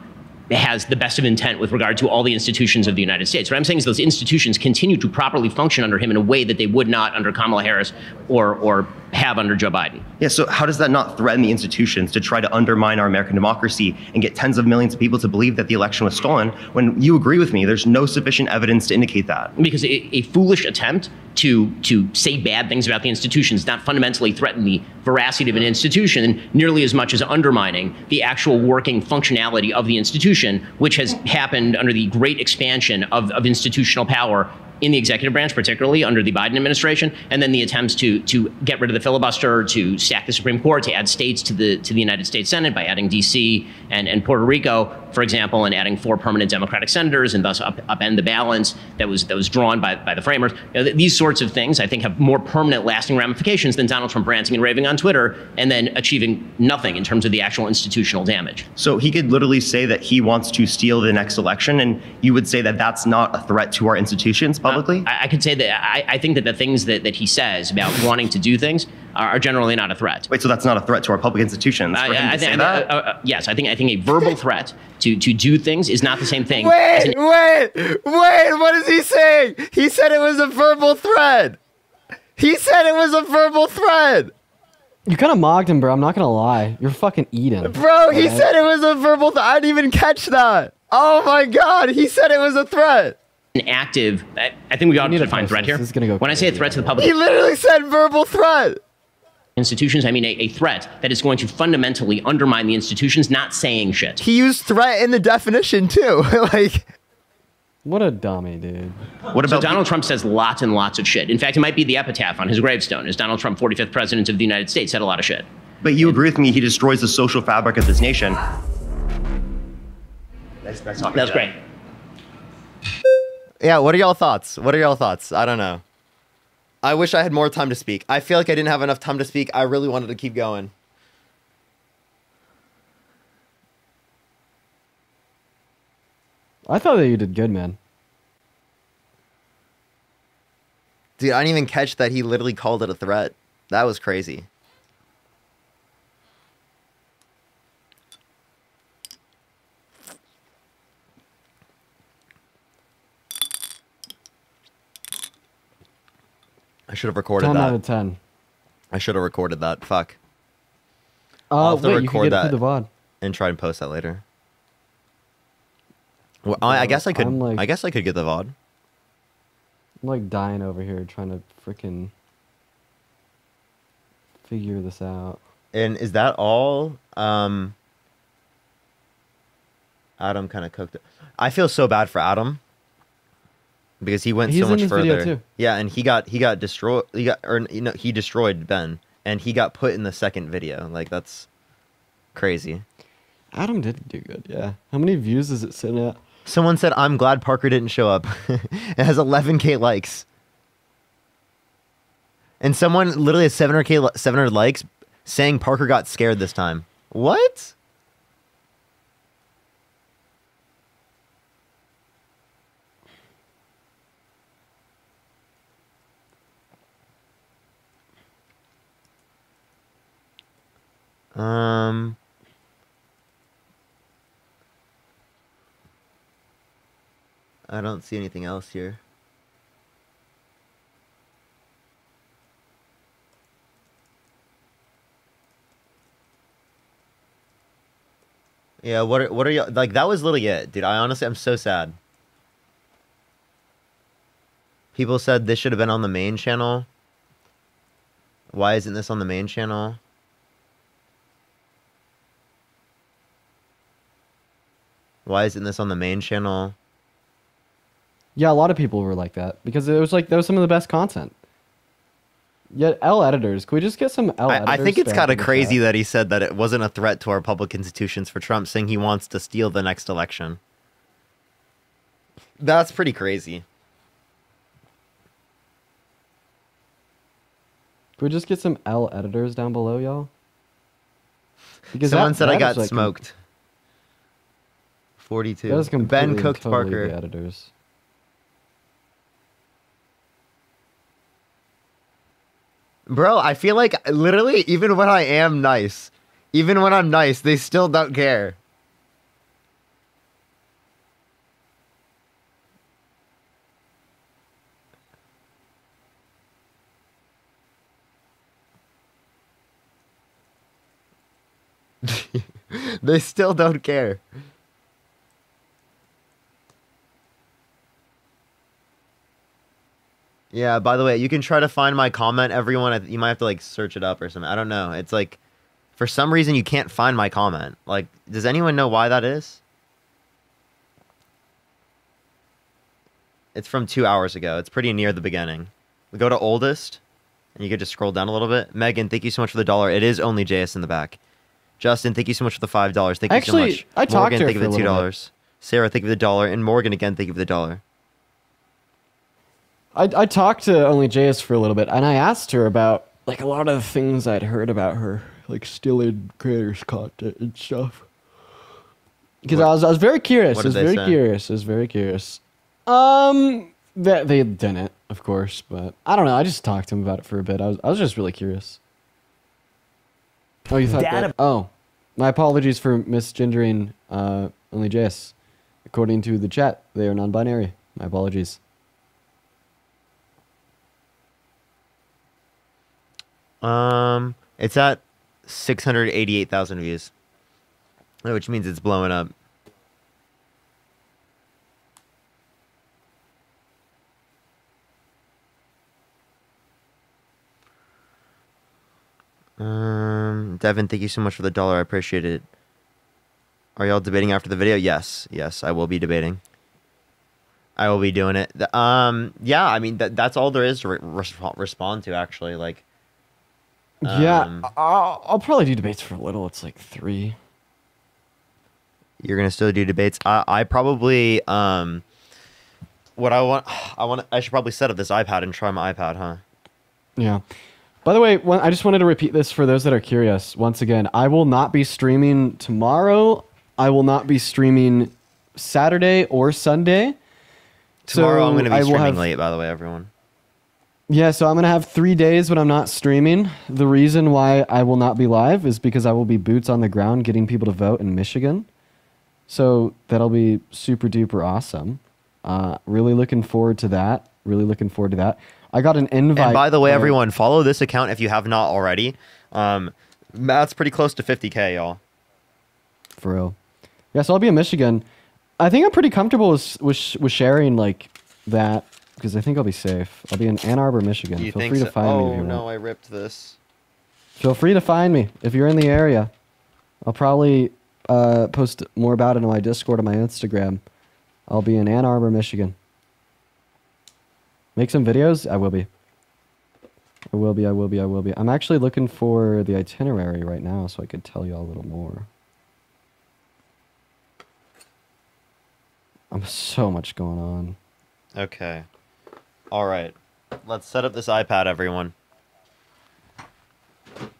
has the best of intent with regard to all the institutions of the United States. What I'm saying is those institutions continue to properly function under him in a way that they would not under Kamala Harris or have under Joe Biden. Yeah, so how does that not threaten the institutions to try to undermine our American democracy and get tens of millions of people to believe that the election was stolen when you agree with me, there's no sufficient evidence to indicate that? Because a foolish attempt to say bad things about the institutions not fundamentally threaten the veracity of an institution nearly as much as undermining the actual working functionality of the institution, which has happened under the great expansion of institutional power in the executive branch, particularly under the Biden administration, and then the attempts to get rid of the filibuster, to stack the Supreme Court, to add states to the United States Senate by adding D.C. and Puerto Rico, for example, and adding 4 permanent Democratic senators, and thus upend the balance that was drawn by the framers. You know, these sorts of things, I think, have more permanent, lasting ramifications than Donald Trump ranting and raving on Twitter and then achieving nothing in terms of the actual institutional damage. So he could literally say that he wants to steal the next election, and you would say that that's not a threat to our institutions publicly? I could say that I think that the things that he says about wanting to do things are generally not a threat. Wait, so that's not a threat to our public institutions? For him to say that? Yes, I think a verbal threat to do things is not the same thing. Wait, what is he saying? He said it was a verbal threat. He said it was a verbal threat. You kind of mocked him, bro. I'm not gonna lie. You're fucking eating. Bro, he said it was a verbal threat. I didn't even catch that. Oh my God, he said it was a threat. An active, I think we ought to define threat here. When I say a threat to the public, He literally said verbal threat. institutions, I mean a threat that is going to fundamentally undermine the institutions, not saying shit. He used threat in the definition too. Like, what a dummy, dude. So Donald Trump says lots and lots of shit. In fact, it might be the epitaph on his gravestone, is Donald Trump, 45th president of the United States, said a lot of shit. But you agree with me, he destroys the social fabric of this nation. Nice talking. That's great. yeah, what are y'all thoughts? What are y'all thoughts? I don't know. I wish I had more time to speak. I feel like I didn't have enough time to speak. I really wanted to keep going. I thought that you did good, man. Dude, I didn't even catch that he literally called it a threat. That was crazy. I should have recorded 10 that. out of 10. I should have recorded that. Fuck. I'll have to Wait, you can record get it that through the VOD. and try and post that later. Well, I guess I could. I guess I could get the VOD. I'm like dying over here trying to freaking figure this out. And is that all? Adam kind of cooked it. I feel so bad for Adam because he went so much further. Too. Yeah, and he got destroyed. He destroyed Ben, and he got put in the second video. Like, that's crazy. Adam did do good. Yeah. How many views is it sitting at? Someone said, "I'm glad Parker didn't show up." It has 11K likes. And someone literally has 700 likes saying Parker got scared this time. What? I don't see anything else here. Yeah, what are y'all, like, that was literally it, dude. I'm so sad. People said this should have been on the main channel. Why isn't this on the main channel? Why isn't this on the main channel? Yeah, a lot of people were like that because it was like that was some of the best content. Yet L editors, can we just get some L editors? I think it's spam kind in of the crazy chat? that he said that it wasn't a threat to our public institutions for Trump, saying he wants to steal the next election. That's pretty crazy. we just get some L editors down below, y'all? Because Someone said I that got is, like, smoked. 42. That is Ben completely cooked and totally Parker. the editors. Bro, I feel like literally even when I am nice, even when I'm nice, they still don't care. They still don't care. Yeah, by the way, you can try to find my comment, everyone. You might have to, like, search it up or something. I don't know. It's like, for some reason, you can't find my comment. Like, does anyone know why that is? It's from 2 hours ago. It's pretty near the beginning. We go to oldest, and you could just scroll down a little bit. Megan, thank you so much for the $1. It is only JS in the back. Justin, thank you so much for the $5. Thank you so much. I talked Morgan, to her thank you for for a the little $2. Sarah, thank you for the $1. And Morgan, again, thank you for the $1. I talked to Only JS for a little bit, and I asked her about, like, a lot of the things I'd heard about her, like stealing creators' content and stuff. Because I was very curious. I was very curious. That they didn't, of course, but I don't know. I just talked to him about it for a bit. I was just really curious. Oh, you thought that? Oh, my apologies for misgendering Only JS. According to the chat, they are non-binary. My apologies. It's at 688,000 views, which means it's blowing up. Devin, thank you so much for the $1. I appreciate it. Are y'all debating after the video? Yes, I will be debating. I will be doing it. Yeah, I mean that's all there is to respond to, actually. Like, yeah, I'll probably do debates for a little. It's like 3. You're gonna still do debates. I probably what I should probably set up this iPad and try my iPad, huh? Yeah. By the way, I just wanted to repeat this for those that are curious. Once again, I will not be streaming tomorrow. I will not be streaming Saturday or Sunday. Tomorrow so I'm going to be streaming have, late, by the way, everyone. Yeah, so I'm going to have 3 days when I'm not streaming. The reason why I will not be live is because I will be boots on the ground getting people to vote in Michigan. So that'll be super duper awesome. Really looking forward to that. I got an invite. And by the way, everyone, follow this account if you have not already. Matt's pretty close to 50K, y'all. For real. Yeah, so I'll be in Michigan. I think I'm pretty comfortable with sharing like that because I think I'll be safe. I'll be in Ann Arbor, Michigan. Feel free to find me if you want. Oh no, I ripped this. Feel free to find me if you're in the area. I'll probably post more about it on my Discord and my Instagram. I'll be in Ann Arbor, Michigan. Make some videos? I will be. I will be. I'm actually looking for the itinerary right now so I could tell you all a little more. So much going on. Okay. All right. Let's set up this iPad, everyone.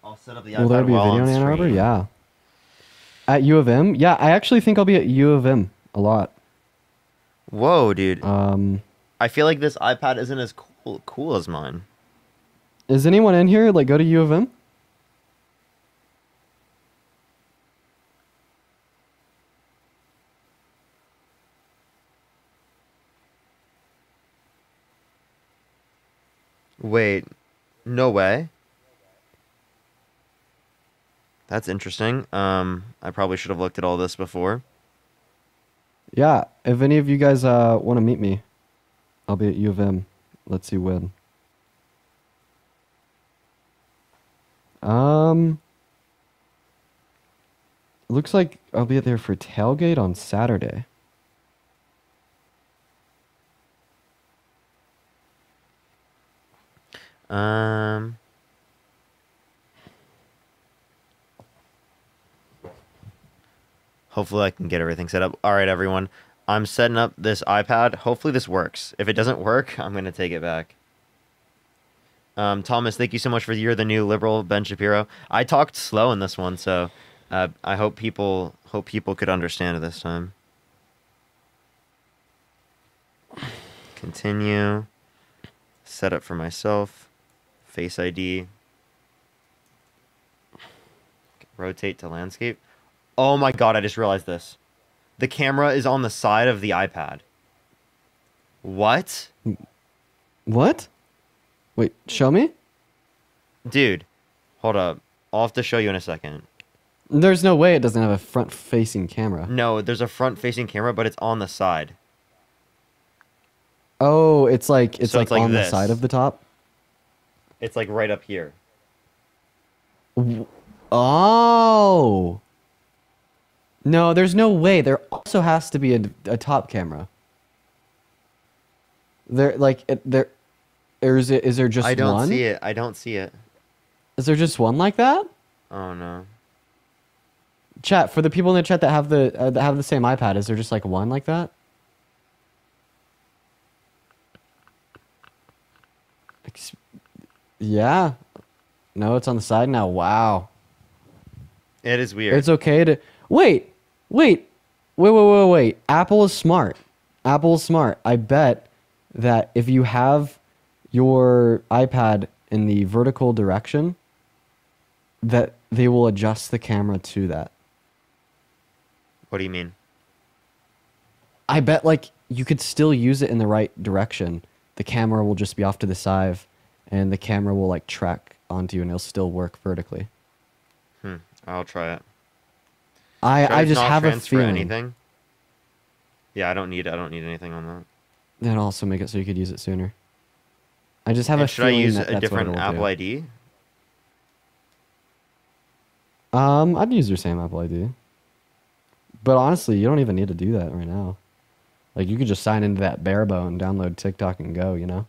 I'll set up the iPad. Will there be a video in Ann Arbor? Yeah. At U of M? Yeah, I actually think I'll be at U of M a lot. Whoa, dude. I feel like this iPad isn't as cool as mine. Is anyone in here like go to U of M? Wait, no way. That's interesting. I probably should have looked at all this before. Yeah, if any of you guys want to meet me, I'll be at U of M. Let's see when. Looks like I'll be there for tailgate on Saturday. Hopefully I can get everything set up. All right, everyone. I'm setting up this iPad. Hopefully this works. If it doesn't work, I'm going to take it back. Thomas, thank you so much for you're the new liberal Ben Shapiro. I talked slow in this one, so I hope people could understand it this time. Continue. Set up for myself. Face ID. Rotate to landscape. Oh my god, I just realized this. The camera is on the side of the iPad. What? What? Wait, show me? Dude, hold up. I'll have to show you in a second. There's no way it doesn't have a front-facing camera. No, there's a front-facing camera, but it's on the side. Oh, it's like So it's like on the this. side of the top. It's like right up here. Oh. No, there's no way. There also has to be a top camera. There, like, there, or is there just one? I don't see it. I don't see it. Is there just one like that? Oh no. Chat, for the people in the chat that have the same iPad, is there just like one like that? Yeah. No, it's on the side now. Wow. It is weird. It's okay to wait. Apple is smart. Apple is smart. I bet that if you have your iPad in the vertical direction, that they will adjust the camera to that. What do you mean? I bet like you could still use it in the right direction. The camera will just be off to the side, and the camera will like track onto you, and it'll still work vertically. I'll try it. I just not have a transfer feeling. anything? Yeah, I don't need anything on that. That'd also make it so you could use it sooner. I just have And a should I feeling use that a that's what different it'll Apple do. ID? I'd use your same Apple ID. But honestly, you don't even need to do that right now. Like, you could just sign into that barebone, download TikTok, and go, you know?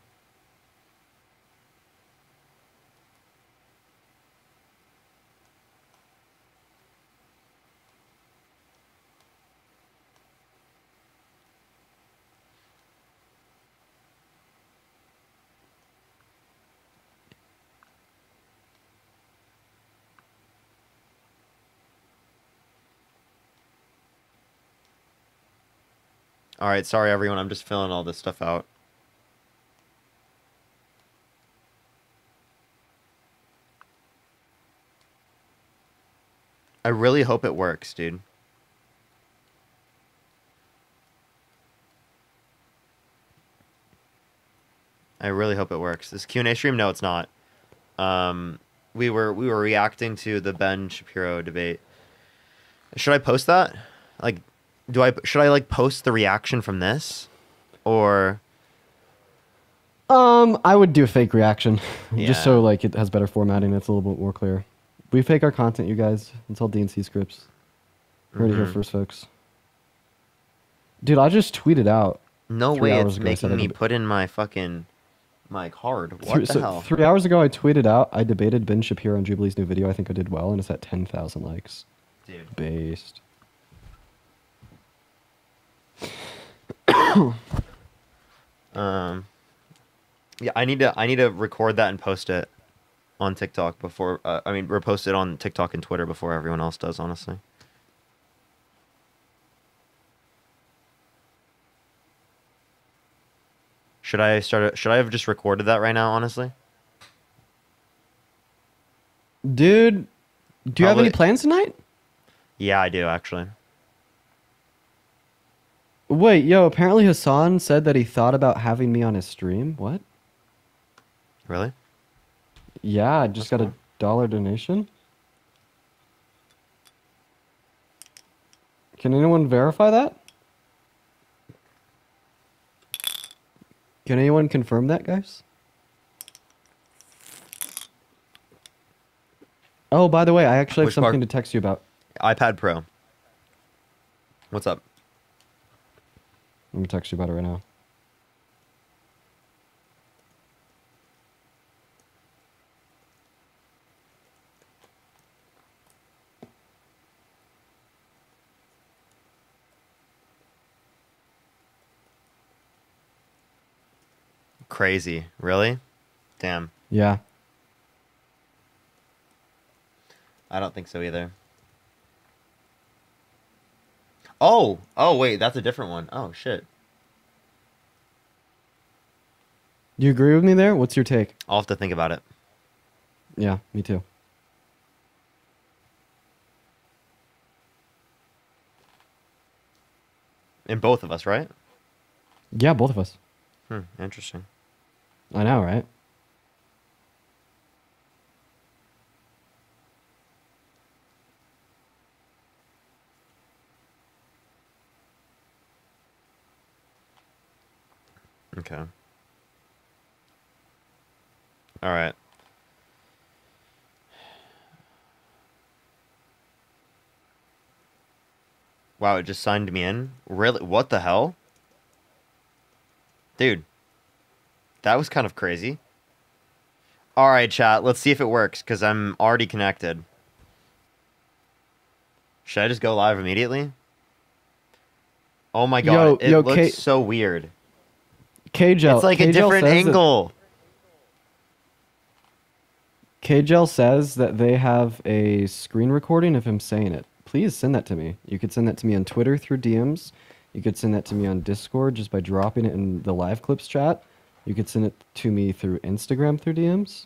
All right, sorry everyone. I'm just filling all this stuff out. I really hope it works, dude. I really hope it works. This Q&A stream? No, it's not. We were reacting to the Ben Shapiro debate. Should I post that? Like, should I like post the reaction from this, or? I would do a fake reaction, Yeah. just so like it has better formatting. That's a little bit more clear. We fake our content, you guys. It's all DNC scripts. Heard it here first, folks. Dude, I just tweeted out. No 3 way, hours it's ago I said making I me deb- put in my fucking my card. What the hell? 3 hours ago, I tweeted out. I debated Ben Shapiro on Jubilee's new video. I think I did well, and it's at 10,000 likes. Dude. Based. Yeah, I need to record that and post it on TikTok before. Repost it on TikTok and Twitter before everyone else does. Honestly. Should I have just recorded that right now? Honestly. Dude, do you have any plans tonight? Yeah, I do actually. Wait, yo, apparently Hassan said that he thought about having me on his stream. What? Really? Yeah, I just got a $1 donation. Can anyone verify that? Can anyone confirm that, guys? Oh, by the way, I actually have Which part? something to text you about. iPad Pro. What's up? I'm gonna text you about it right now. Crazy. Really? Damn. Yeah. I don't think so either. Oh, wait, that's a different one. Oh, shit. You agree with me there? What's your take? I'll have to think about it. Yeah, me too. In both of us, right? Yeah, both of us. Interesting. I know, right? Okay. All right. Wow, it just signed me in? Really? What the hell? Dude. That was kind of crazy. All right, chat. Let's see if it works, because I'm already connected. Should I just go live immediately? Oh my god, it looks so weird. K-Gel. It's like a different angle. K-Gel says that they have a screen recording of him saying it. Please send that to me. You could send that to me on Twitter through DMs. You could send that to me on Discord just by dropping it in the live clips chat. You could send it to me through Instagram through DMs.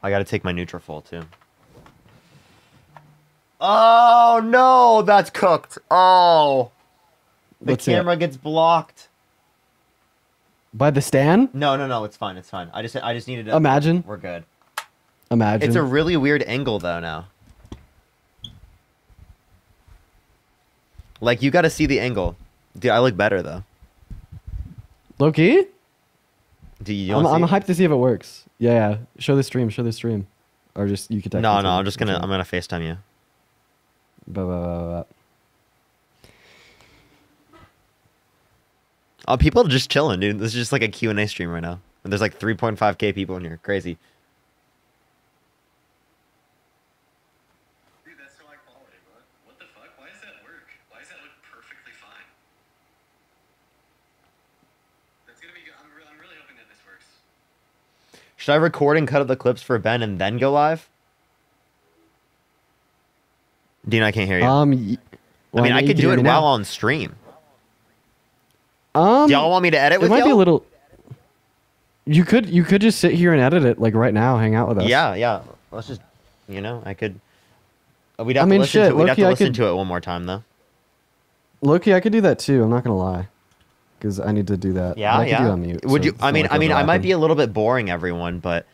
I gotta take my Nutrafol too. Oh no, that's cooked. Oh, the camera gets blocked. By the stand? No, it's fine. It's fine. I just needed to. Imagine. We're good. Imagine. It's a really weird angle though now. Like you got to see the angle. Dude, I look better though. Low key? Do you? I'm hyped to see if it works. Yeah. Show the stream. Show the stream. Or just you could. No. I'm gonna FaceTime you. Oh, people are just chilling, dude. This is just like a Q&A stream right now. And there's like 3.5k people in here. Crazy. Dude, that's so high quality, bro. What the fuck? Why does that work? Why does that look perfectly fine? That's gonna be good. I'm really hoping that this works. Should I record and cut up the clips for Ben and then go live? Dean, I can't hear you. Well, I could do it while on stream. Do y'all want me to edit with It might y'all? be a little. You could just sit here and edit it like right now, hang out with us. Yeah. Let's just, I could. We'd have to listen to it. We'd have to listen to it one more time though. Loki, I could do that too. I'm not gonna lie, because I need to do that. Yeah. I could do it on mute, Would so you? it's not like I might overlapping. be a little bit boring, everyone, but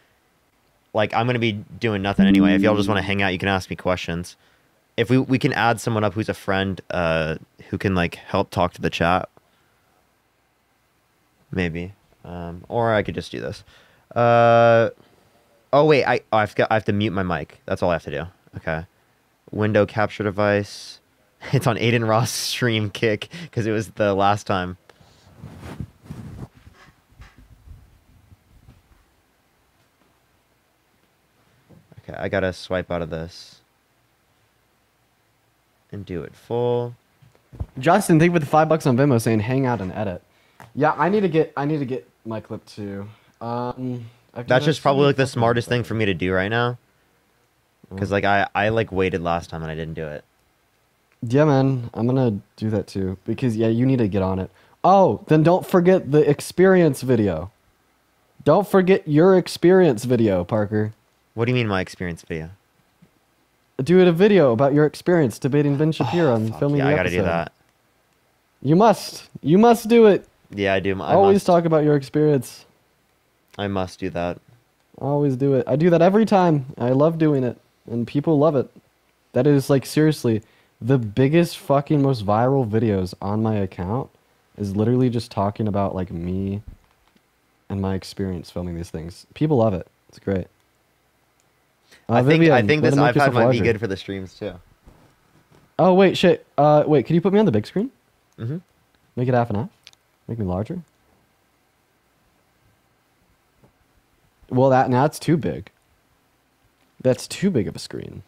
like I'm gonna be doing nothing anyway. If y'all just want to hang out, you can ask me questions. If we can add someone up who's a friend, who can like help talk to the chat. Maybe. Or I could just do this. Oh wait, I have to mute my mic. That's all I have to do. Okay. Window capture device. It's on Aiden Ross stream kick because it was the last time. Okay, I gotta swipe out of this and do it full. Justin, thank you for the $5 on Venmo saying hang out and edit. Yeah, I need to get my clip too. That's just probably like the smartest thing for me to do right now. Because like I like waited last time and I didn't do it. Yeah, man, I'm gonna do that too because you need to get on it. Oh, then don't forget the experience video. Don't forget your experience video, Parker. What do you mean my experience video? Do a video about your experience debating Ben Shapiro and filming the episode. I gotta do that. You must. You must do it. Yeah, I do. Always talk about your experience. I must do that. Always do it. I do that every time. I love doing it. And people love it. That is, like, seriously, the biggest fucking most viral videos on my account is literally just talking about, like, me and my experience filming these things. People love it. It's great. I think this iPad might be good for the streams, too. Oh, wait, shit. Wait, can you put me on the big screen? Mm-hmm. Make it half and half? Make me larger? Well, now it's too big. That's too big of a screen.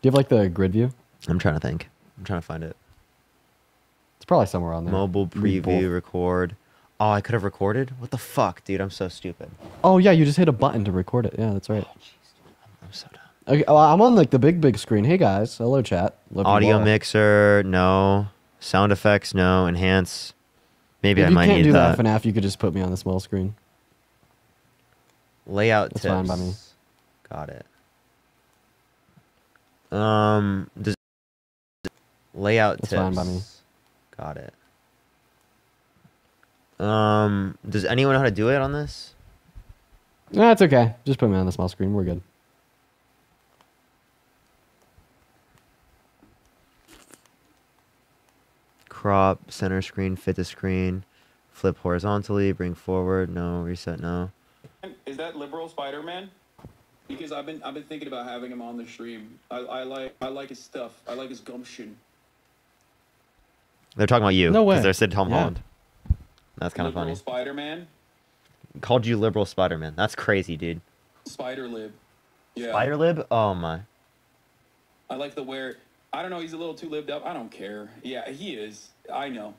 you have like the grid view? I'm trying to think. I'm trying to find it. It's probably somewhere on there. Mobile preview, record. Oh, I could have recorded? What the fuck, dude? I'm so stupid. Oh yeah, you just hit a button to record it. Yeah, that's right. Oh, I'm so dumb. Okay, I'm on like the big screen. Hey guys, hello chat. Love you Audio all. mixer, no. Sound effects, no. Enhance. Maybe If I you might can't need do that. that, FNAF, you could just put me on the small screen. Layout That's tips. fine by me. Got it. Does layout That's tips. fine by me. Got it. Does anyone know how to do it on this? Nah, it's okay. Just put me on the small screen. We're good. Crop, center screen, fit the screen, flip horizontally, bring forward, no, reset, no. Is that liberal Spider-Man? Because I've been thinking about having him on the stream. I like his stuff. I like his gumption. They're talking about you. No way. Because they said Tom Yeah. Holland. That's kind of funny. Liberal Spider-Man? Called you liberal Spider-Man. That's crazy, dude. Spider-Lib. Yeah. Spider-Lib? Oh my. I like the wear. I don't know. He's a little too lived up. I don't care. Yeah, he is. I know.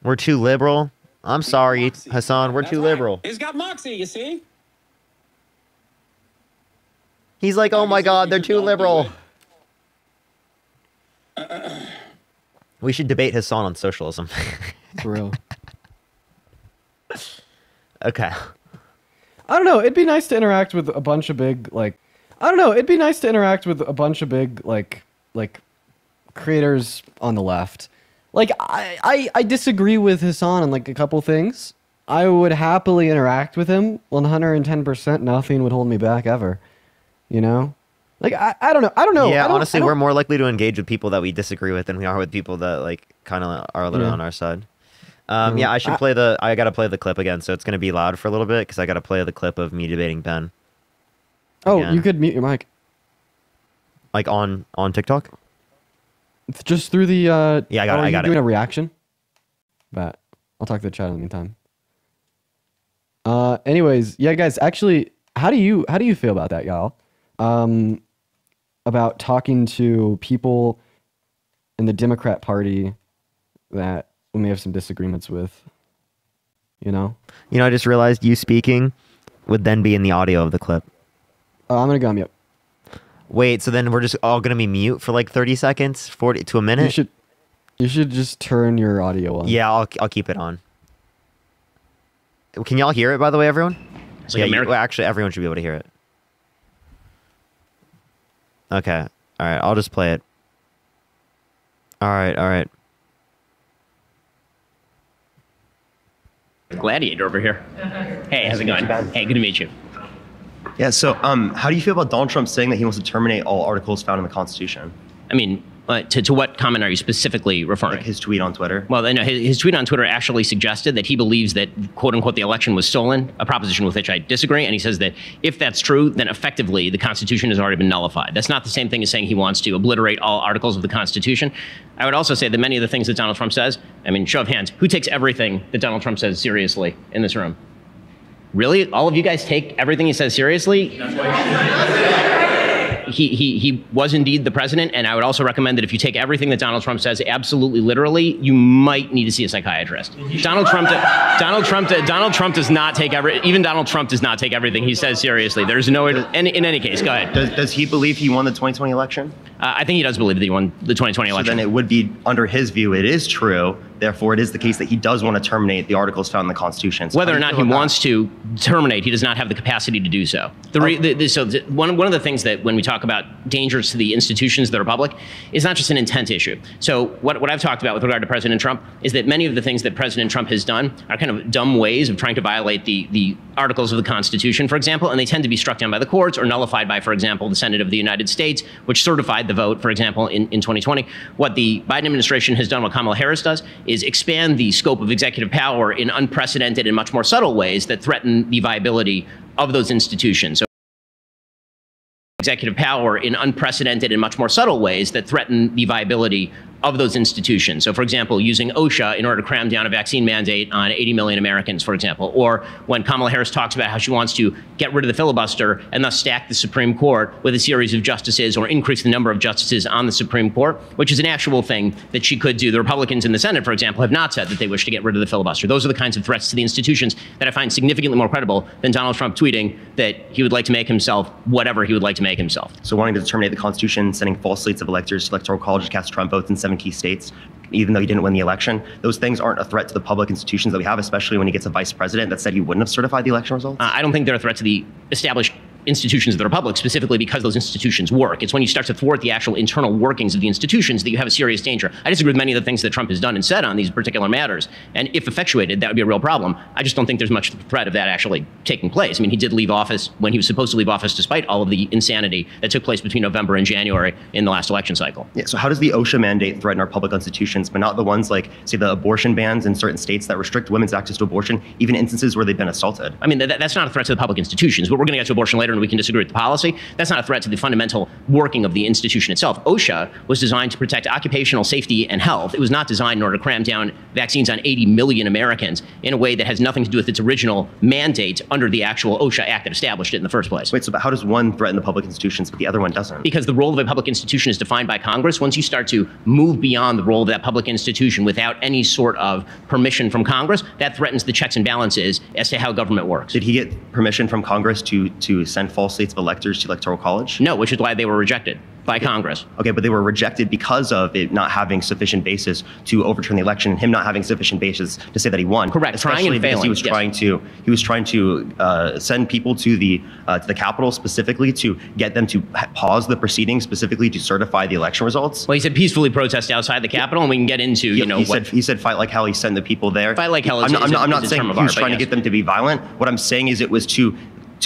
We're too liberal? I'm sorry, Hassan. We're too liberal. He's got moxie, you see? He's like, oh my god, they're too liberal. We should debate Hassan on socialism. For real. Okay. I don't know. It'd be nice to interact with a bunch of big like. I don't know. It'd be nice to interact with a bunch of big like creators on the left. Like I disagree with Hassan on like a couple things. I would happily interact with him 110%. Nothing would hold me back ever. You know? Like I don't know. I don't know. Yeah, I don't- honestly, I don't- we're more likely to engage with people that we disagree with than we are with people that like kind of are a little Yeah. on our side. Yeah, I should play the. I gotta play the clip again, so it's gonna be loud for a little bit because I gotta play the clip of me debating Ben. Oh, again. you could mute your mic. Like on TikTok. It's just through the. Yeah, I got it, are I you got it. doing a reaction? But I'll talk to the chat in the meantime. Anyways, yeah, guys. Actually, how do you feel about that, y'all? About talking to people in the Democrat Party that we may have some disagreements with. You know? You know, I just realized you speaking would then be in the audio of the clip. I'm gonna go on mute. Wait, so then we're just all gonna be mute for like 30 seconds, 40 to a minute? You should just turn your audio on. Yeah, I'll keep it on. Can y'all hear it, by the way, everyone? It's like well, actually, everyone should be able to hear it. Okay. All right, I'll just play it. All right. Gladiator over here. Hey, how's it going? Hey, good to meet you. Yeah, so how do you feel about Donald Trump saying that he wants to terminate all articles found in the Constitution? I mean, to what comment are you specifically referring? Like his tweet on Twitter. Well, no, his tweet on Twitter actually suggested that he believes that, quote unquote, the election was stolen, a proposition with which I disagree. And he says that if that's true, then effectively the Constitution has already been nullified. That's not the same thing as saying he wants to obliterate all articles of the Constitution. I would also say that many of the things that Donald Trump says, I mean, show of hands, who takes everything that Donald Trump says seriously in this room? Really? All of you guys take everything he says seriously? He was indeed the president, and I would also recommend that if you take everything that Donald Trump says absolutely literally, you might need to see a psychiatrist. Donald Trump does not take even Donald Trump does not take everything he says seriously. There's no, in any case, go ahead. Does he believe he won the 2020 election? I think he does believe that he won the 2020 election. So then it would be, under his view, it is true. Therefore, it is the case that he does want to terminate the articles found in the Constitution. So whether or not he wants to terminate, he does not have the capacity to do so. One of the things that when we talk about dangers to the institutions that are public is not just an intent issue. So what I've talked about with regard to President Trump is that many of the things that President Trump has done are kind of dumb ways of trying to violate the articles of the Constitution, for example, and they tend to be struck down by the courts or nullified by, for example, the Senate of the United States, which certified the vote, for example, in 2020. What the Biden administration has done, what Kamala Harris does, is expand the scope of executive power in unprecedented and much more subtle ways that threaten the viability of those institutions. So executive power in unprecedented and much more subtle ways that threaten the viability of those institutions. So, for example, using OSHA in order to cram down a vaccine mandate on 80 million Americans, for example, or when Kamala Harris talks about how she wants to get rid of the filibuster and thus stack the Supreme Court with a series of justices or increase the number of justices on the Supreme Court, which is an actual thing that she could do. The Republicans in the Senate, for example, have not said that they wish to get rid of the filibuster. Those are the kinds of threats to the institutions that I find significantly more credible than Donald Trump tweeting that he would like to make himself whatever he would like to make himself. So wanting to terminate the Constitution, sending false slates of electors to electoral college to cast Trump votes in 7 key states, even though he didn't win the election, those things aren't a threat to the public institutions that we have, especially when he gets a vice president that said he wouldn't have certified the election results? I don't think they're a threat to the established institutions of the republic, specifically because those institutions work. It's when you start to thwart the actual internal workings of the institutions that you have a serious danger. I disagree with many of the things that Trump has done and said on these particular matters. And if effectuated, that would be a real problem. I just don't think there's much threat of that actually taking place. I mean, he did leave office when he was supposed to leave office, despite all of the insanity that took place between November and January in the last election cycle. Yeah, so how does the OSHA mandate threaten our public institutions, but not the ones like, say, the abortion bans in certain states that restrict women's access to abortion, even instances where they've been assaulted? I mean, that's not a threat to the public institutions, but we're going to get to abortion later and we can disagree with the policy. That's not a threat to the fundamental working of the institution itself. OSHA was designed to protect occupational safety and health. It was not designed in order to cram down vaccines on 80 million Americans in a way that has nothing to do with its original mandate under the actual OSHA Act that established it in the first place. Wait, so how does one threaten the public institutions, but the other one doesn't? Because the role of a public institution is defined by Congress. Once you start to move beyond the role of that public institution without any sort of permission from Congress, that threatens the checks and balances as to how government works. Did he get permission from Congress to send false slates of electors to electoral college? No, which is why they were rejected by Congress. Okay, but they were rejected because of it not having sufficient basis to overturn the election, and him not having sufficient basis to say that he won. Correct. Trying and failing. He was trying to send people to the Capitol specifically to get them to pause the proceedings, specifically to certify the election results. Well, he said peacefully protest outside the Capitol, and we can get into he said fight like hell. He sent the people there. Fight like hell. I'm not saying he was trying to get them to be violent. What I'm saying is it was to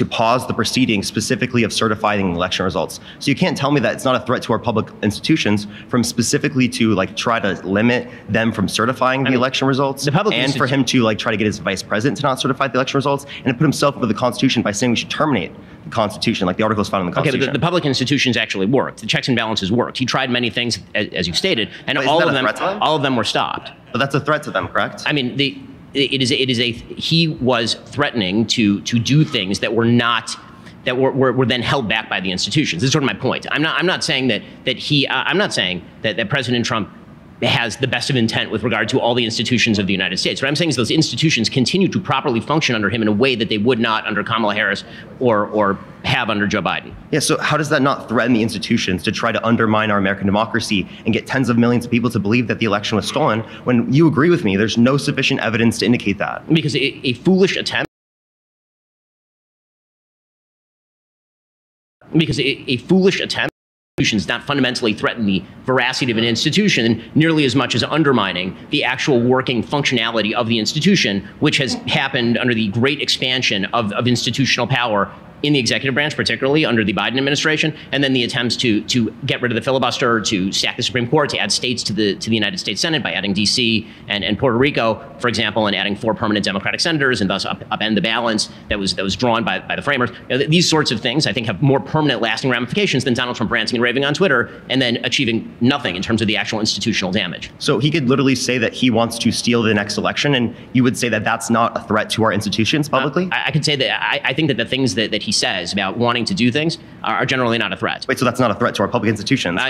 pause the proceedings specifically of certifying election results. So you can't tell me that it's not a threat to our public institutions from specifically to try to limit them from certifying the election results, and for him to try to get his vice president to not certify the election results, and to put himself over the Constitution by saying we should terminate the Constitution, like the articles found in the Constitution. Okay, but the public institutions actually worked. The checks and balances worked. He tried many things, as you stated, and all of them were stopped. But that's a threat to them, correct? I mean, he was threatening to do things that were not, that were then held back by the institutions. This is sort of my point. I'm not saying that President Trump has the best of intent with regard to all the institutions of the United States. What I'm saying is those institutions continue to properly function under him in a way that they would not under Kamala Harris or have under Joe Biden. Yeah, so how does that not threaten the institutions to try to undermine our American democracy and get tens of millions of people to believe that the election was stolen when you agree with me, there's no sufficient evidence to indicate that? Because a foolish attempt does not fundamentally threaten the veracity of an institution nearly as much as undermining the actual working functionality of the institution, which has happened under the great expansion of institutional power in the executive branch, particularly under the Biden administration, and then the attempts to get rid of the filibuster, to stack the Supreme Court, to add states to the United States Senate by adding D.C. and Puerto Rico, for example, and adding 4 permanent Democratic senators, and thus upend the balance that was drawn by the framers. These sorts of things, I think, have more permanent, lasting ramifications than Donald Trump ranting and raving on Twitter and then achieving nothing in terms of the actual institutional damage. So he could literally say that he wants to steal the next election, and you would say that that's not a threat to our institutions publicly? I could say that I think that the things that he says about wanting to do things are generally not a threat. Wait, so that's not a threat to our public institutions?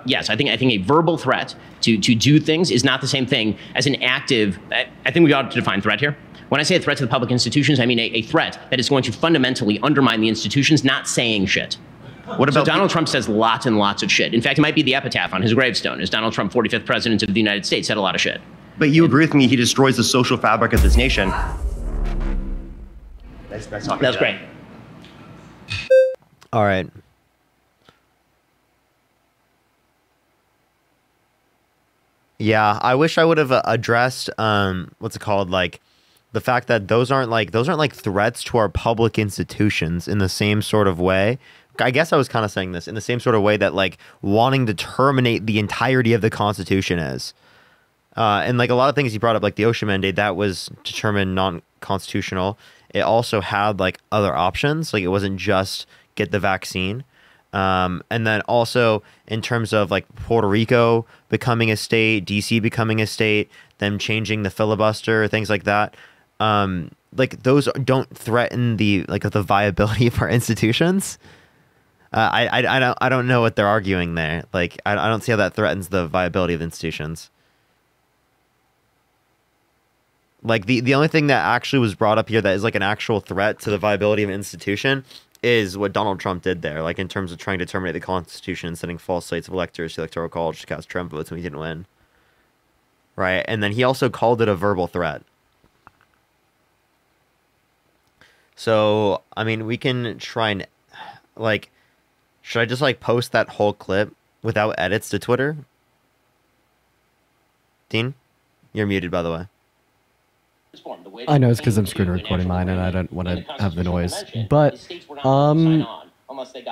Yes, I think a verbal threat to do things is not the same thing as an active. I think we ought to define threat here. When I say a threat to the public institutions, I mean a threat that is going to fundamentally undermine the institutions, not saying shit. What about Donald Trump says lots and lots of shit. In fact, it might be the epitaph on his gravestone, as Donald Trump, 45th president of the United States, said a lot of shit. But you agree with me, he destroys the social fabric of this nation. That's great. All right. Yeah, I wish I would have addressed what's it called, the fact that those aren't threats to our public institutions in the same sort of way. I guess I was kind of saying this in the same sort of way that wanting to terminate the entirety of the Constitution is. And a lot of things he brought up, like the OSHA mandate, that was determined non-constitutional. It also had other options. It wasn't just get the vaccine. And then also in terms of like Puerto Rico becoming a state, DC becoming a state, them changing the filibuster, things like that. Like those don't threaten the viability of our institutions. I don't know what they're arguing there. Like I don't see how that threatens the viability of institutions. Like the only thing that actually was brought up here that is like an actual threat to the viability of an institution is what Donald Trump did there, like in terms of trying to terminate the Constitution and sending false slates of electors to the Electoral College to cast Trump votes when he didn't win. Right, and then he also called it a verbal threat. So, I mean, we can try and, like, should I just, like, post that whole clip without edits to Twitter? Dean? You're muted, by the way. I know it's because I'm screen recording mine and I don't want to have the noise. But,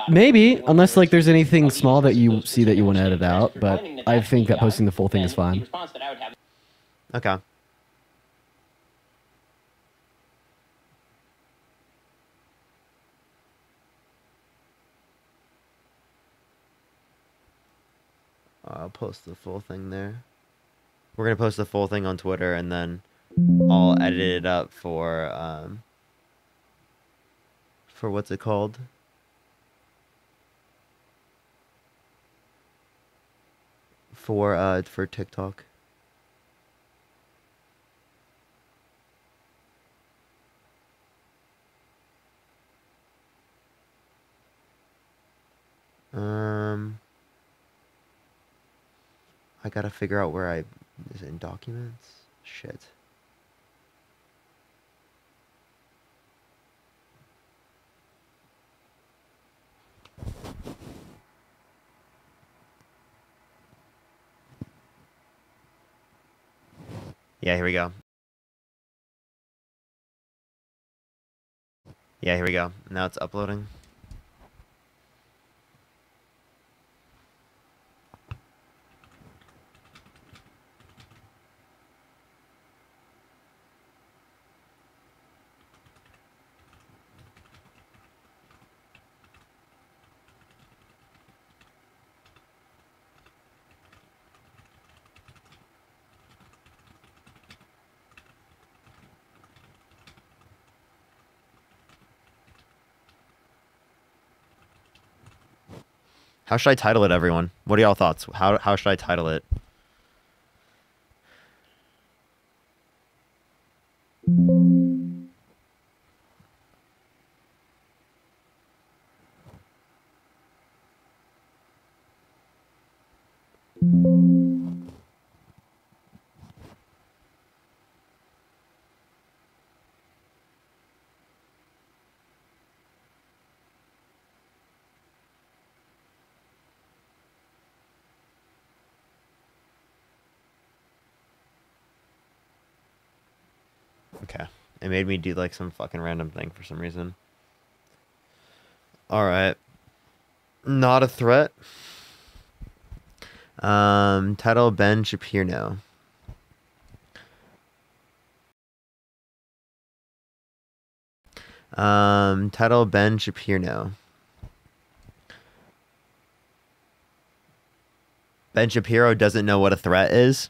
maybe, unless, like, there's anything small that you see that you want to edit out. But I think that posting the full thing is fine. Okay. I'll post the full thing there. We're going to post the full thing on Twitter, and then I'll edit it up for what's it called? For TikTok. I gotta figure out where is it in documents? Shit. Yeah, here we go. Yeah, here we go. Now it's uploading. How should I title it, everyone? What are y'all thoughts? How should I title it? Okay. It made me do like some fucking random thing for some reason. Alright. Not a threat. Title Ben Shapiro. Title Ben Shapiro. Ben Shapiro doesn't know what a threat is.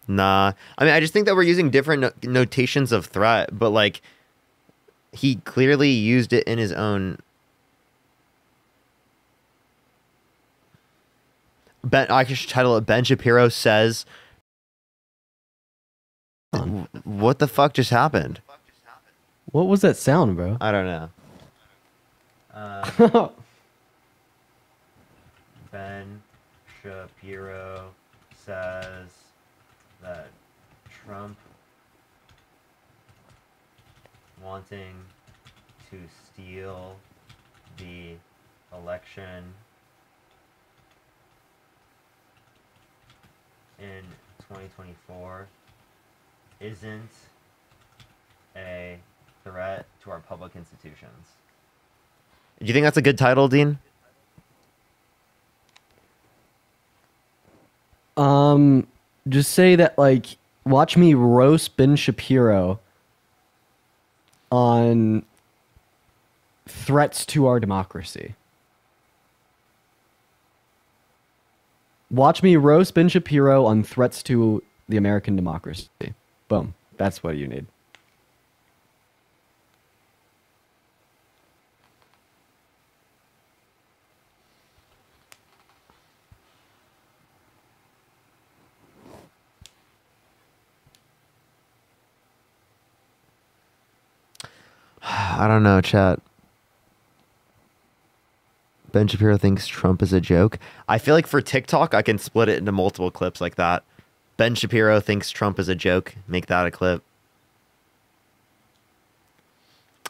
Nah. I mean, I just think that we're using different notations of threat, but like he clearly used it in his own. I should title it Ben Shapiro says. What the fuck just happened? What was that sound, bro? I don't know. Ben Shapiro says that Trump wanting to steal the election in 2024 isn't a threat to our public institutions. Do you think that's a good title, Dean? Just say that, like, watch me roast Ben Shapiro on threats to our democracy. Watch me roast Ben Shapiro on threats to the American democracy. Boom. That's what you need. I don't know, chat. Ben Shapiro thinks Trump is a joke. I feel like for TikTok, I can split it into multiple clips like that. Ben Shapiro thinks Trump is a joke. Make that a clip.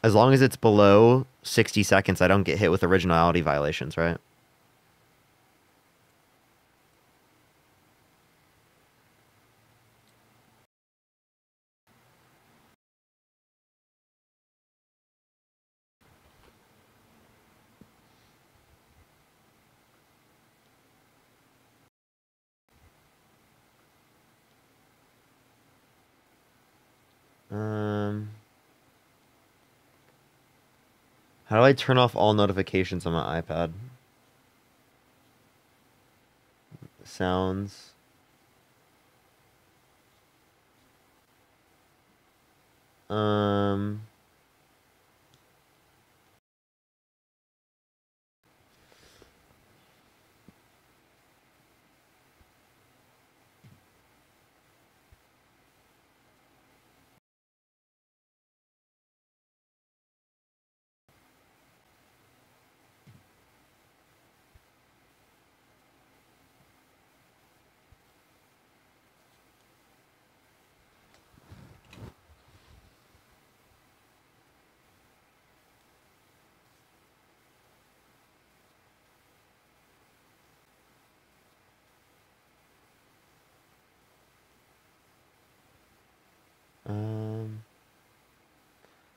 As long as it's below 60 seconds, I don't get hit with originality violations, right? How do I turn off all notifications on my iPad? Sounds.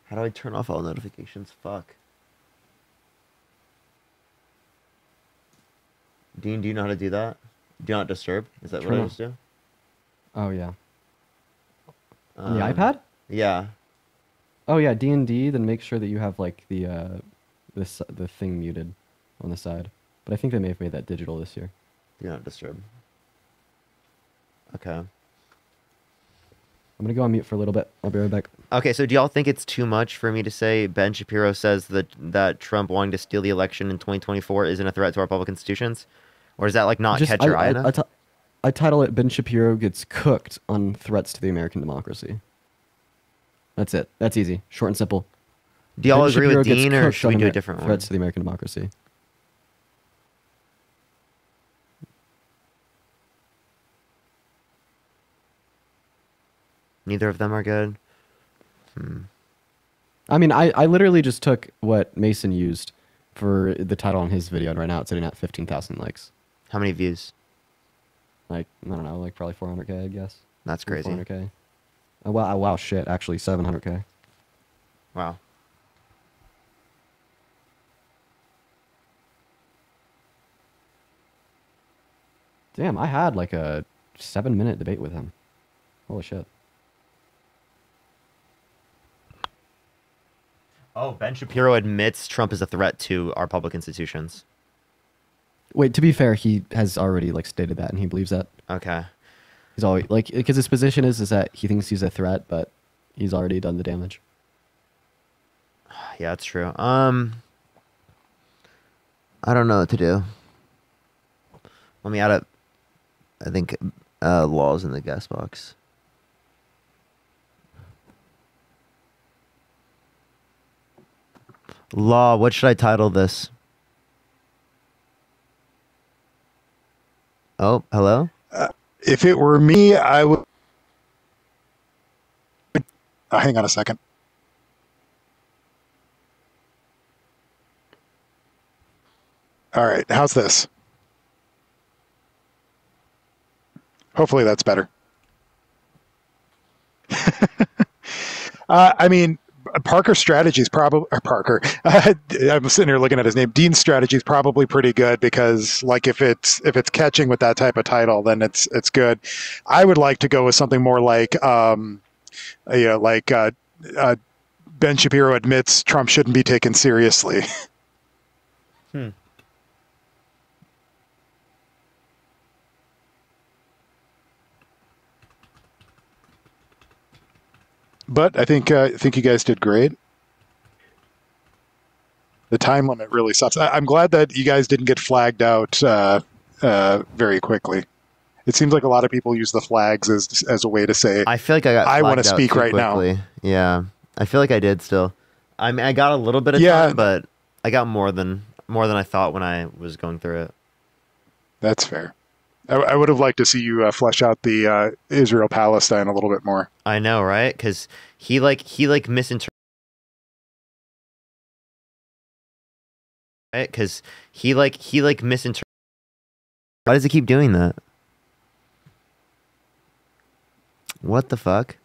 How do I turn off all notifications? Fuck. Dean, do you know how to do that? Do not disturb? Is that what I just do? Oh, yeah. On the iPad? Yeah. Oh, yeah, D&D, then make sure that you have, like, the thing muted on the side. But I think they may have made that digital this year. Do not disturb. Okay. I'm going to go on mute for a little bit. I'll be right back. Okay, so do y'all think it's too much for me to say Ben Shapiro says that Trump wanting to steal the election in 2024 isn't a threat to our public institutions? Or is that, like, not catch your eye enough? I title it, Ben Shapiro gets cooked on threats to the American democracy. That's it. That's easy. Short and simple. Do y'all Ben agree Shapiro with gets Dean, or cooked should we on do a different one? threats to the American democracy. Neither of them are good. I mean, I literally just took what Mason used for the title on his video, and right now it's sitting at 15,000 likes. How many views? Like, I don't know, like probably 400K, I guess. That's crazy. 400K. Oh, wow, shit, actually 700K. Wow. Damn, I had like a 7-minute debate with him. Holy shit. Oh, Ben Shapiro admits Trump is a threat to our public institutions. Wait, to be fair, he has already like stated that, and he believes that. Okay. He's always like, because his position is that he thinks he's a threat, but he's already done the damage. Yeah, that's true. I don't know what to do. Let me add up. I think laws in the guest box. Law. What should I title this? Oh, hello? If it were me, I would... hang on a second. All right, how's this? Hopefully that's better. I mean, Parker's strategy is probably Parker. I'm sitting here looking at his name. Dean's strategy is probably pretty good because, like, if it's catching with that type of title, then it's good. Ben Ben Shapiro admits Trump shouldn't be taken seriously. But I think you guys did great. The time limit really sucks. I'm glad that you guys didn't get flagged out very quickly. It seems like a lot of people use the flags as a way to say, I feel like I want to flagged out speak too right quickly. now. Yeah, I feel like I did still. I mean, I got a little bit of time, but I got more than I thought when I was going through it. That's fair. I would have liked to see you flesh out the Israel-Palestine a little bit more. I know, right? Because he misinterpreted. Right? Because he misinterpreted. Why does he keep doing that? What the fuck?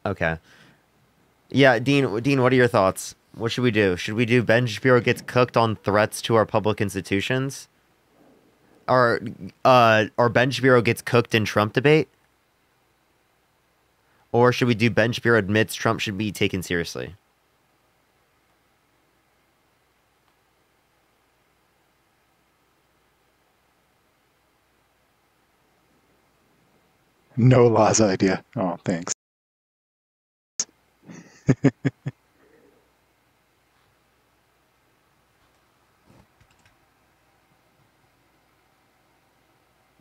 Okay. Yeah, Dean, what are your thoughts? What should we do? Should we do Ben Shapiro gets cooked on threats to our public institutions? Or Ben Shapiro gets cooked in Trump debate? Or should we do Ben Shapiro admits Trump should be taken seriously? No Law's idea. Oh, thanks.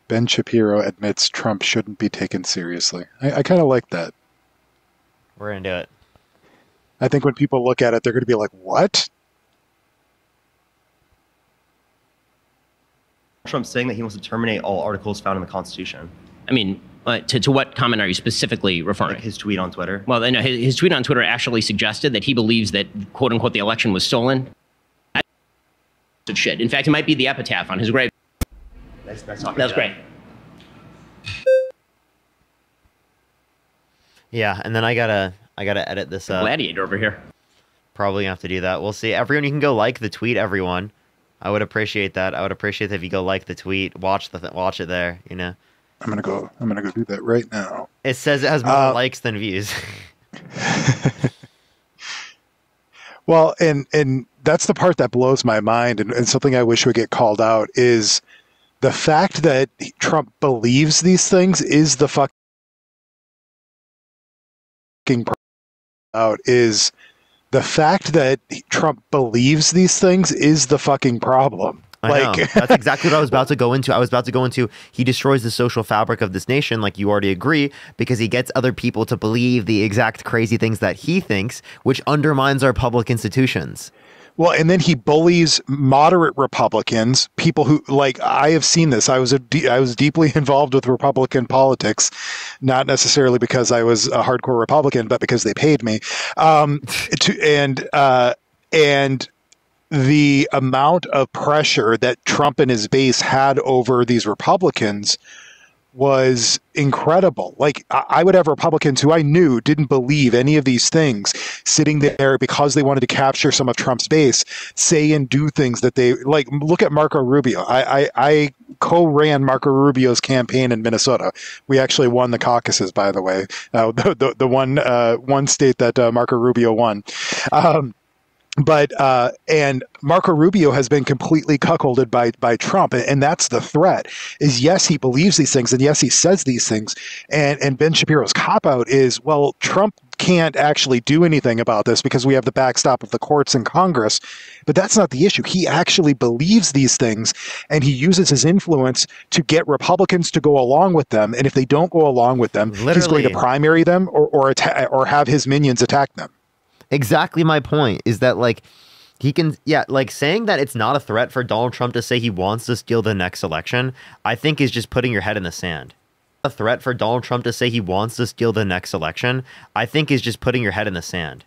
Ben Shapiro admits Trump shouldn't be taken seriously. I kind of like that. We're going to do it. I think when people look at it, they're going to be like, what? Trump's saying that he wants to terminate all articles found in the Constitution. I mean, to what comment are you specifically referring? Like his tweet on Twitter. Well, no, his tweet on Twitter actually suggested that he believes that, quote unquote, the election was stolen. That's shit. In fact, it might be the epitaph on his grave. That's great. Yeah, and then I gotta edit this up. Gladiator over here. Probably gonna have to do that. We'll see. Everyone, you can go like the tweet. Everyone, I would appreciate that. I would appreciate if you go like the tweet, watch it there. You know. I'm gonna go do that right now. It says it has more likes than views. Well, and that's the part that blows my mind, and something I wish would get called out is the fact that Trump believes these things is the fucking out is the fact that Trump believes these things is the fucking problem. I know. That's exactly what I was about to go into. He destroys the social fabric of this nation, like you already agree, because he gets other people to believe the exact crazy things that he thinks, which undermines our public institutions. Well, and then he bullies moderate Republicans, people who, like, I have seen this. I was deeply involved with Republican politics, not necessarily because I was a hardcore Republican, but because they paid me. And the amount of pressure that Trump and his base had over these Republicans was incredible. Like, I would have Republicans who I knew didn't believe any of these things sitting there because they wanted to capture some of Trump's base, say and do things that they like. Look at Marco Rubio. I co-ran Marco Rubio's campaign in Minnesota. We actually won the caucuses, by the way. The one state that Marco Rubio won. But Marco Rubio has been completely cuckolded by Trump, and that's the threat. Is yes, he believes these things, and yes, he says these things. And Ben Shapiro's cop out is, well, Trump can't actually do anything about this because we have the backstop of the courts and Congress. But that's not the issue. He actually believes these things, and he uses his influence to get Republicans to go along with them. And if they don't go along with them, he's going to primary them or have his minions attack them. Exactly my point is that, like, he can, like, saying that it's not a threat for Donald Trump to say he wants to steal the next election, I think is just putting your head in the sand. A threat for Donald Trump to say he wants to steal the next election, I think is just putting your head in the sand.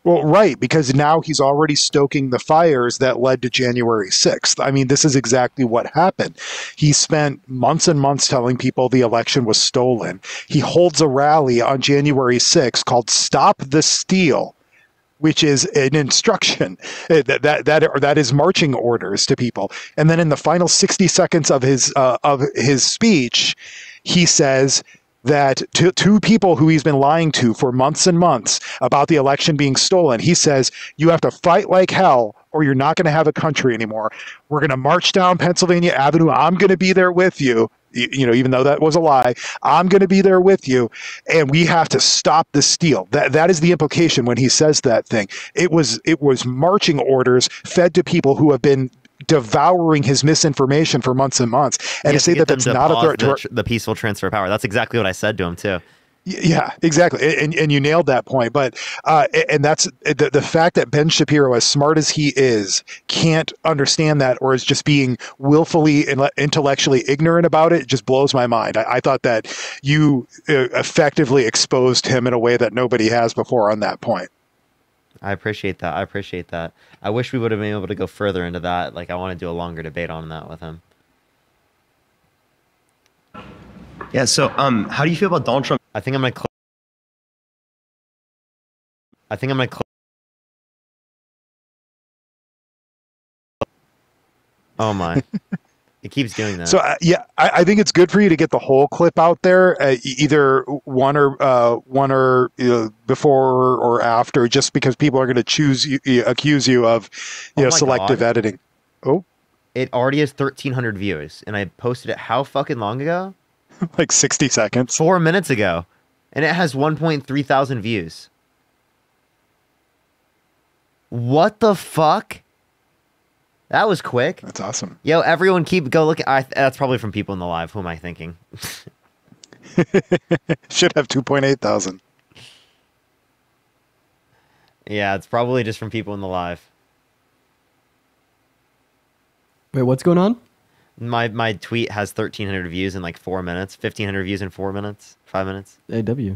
Well, right, because now he's already stoking the fires that led to January 6th. I mean, this is exactly what happened. He spent months and months telling people the election was stolen. He holds a rally on January 6th called Stop the Steal, which is an instruction that is marching orders to people. And then in the final 60 seconds of his speech, he says, that two people who he's been lying to for months and months about the election being stolen, he says, you have to fight like hell or you're not going to have a country anymore. We're going to march down Pennsylvania Avenue. I'm going to be there with you. You know, even though that was a lie, I'm going to be there with you. And we have to stop the steal. That is the implication when he says that thing. It was marching orders fed to people who have been devouring his misinformation for months and months, and to say that that's not a threat to the peaceful transfer of power. That's exactly what I said to him too. Yeah, exactly, and you nailed that point. But and that's the fact that Ben Shapiro, as smart as he is, can't understand that, or is just being willfully intellectually ignorant about it. Just blows my mind. I thought that you effectively exposed him in a way that nobody has before on that point. I appreciate that. I appreciate that. I wish we would have been able to go further into that. Like, I want to do a longer debate on that with him. Yeah. So, how do you feel about Donald Trump? I think I'm gonna. Oh my! It keeps doing that. So yeah, I think it's good for you to get the whole clip out there, either one or before or after, just because people are going to accuse you of selective editing. Oh, it already has 1,300 views, and I posted it how fucking long ago? Like 60 seconds. 4 minutes ago, and it has 1.3 thousand views. What the fuck? That was quick. That's awesome. Yo, everyone go look at... that's probably from people in the live. Who am I thinking? Should have 2.8 thousand. Yeah, it's probably just from people in the live. Wait, what's going on? My tweet has 1,300 views in like 4 minutes. 1,500 views in 4 minutes. 5 minutes. AW.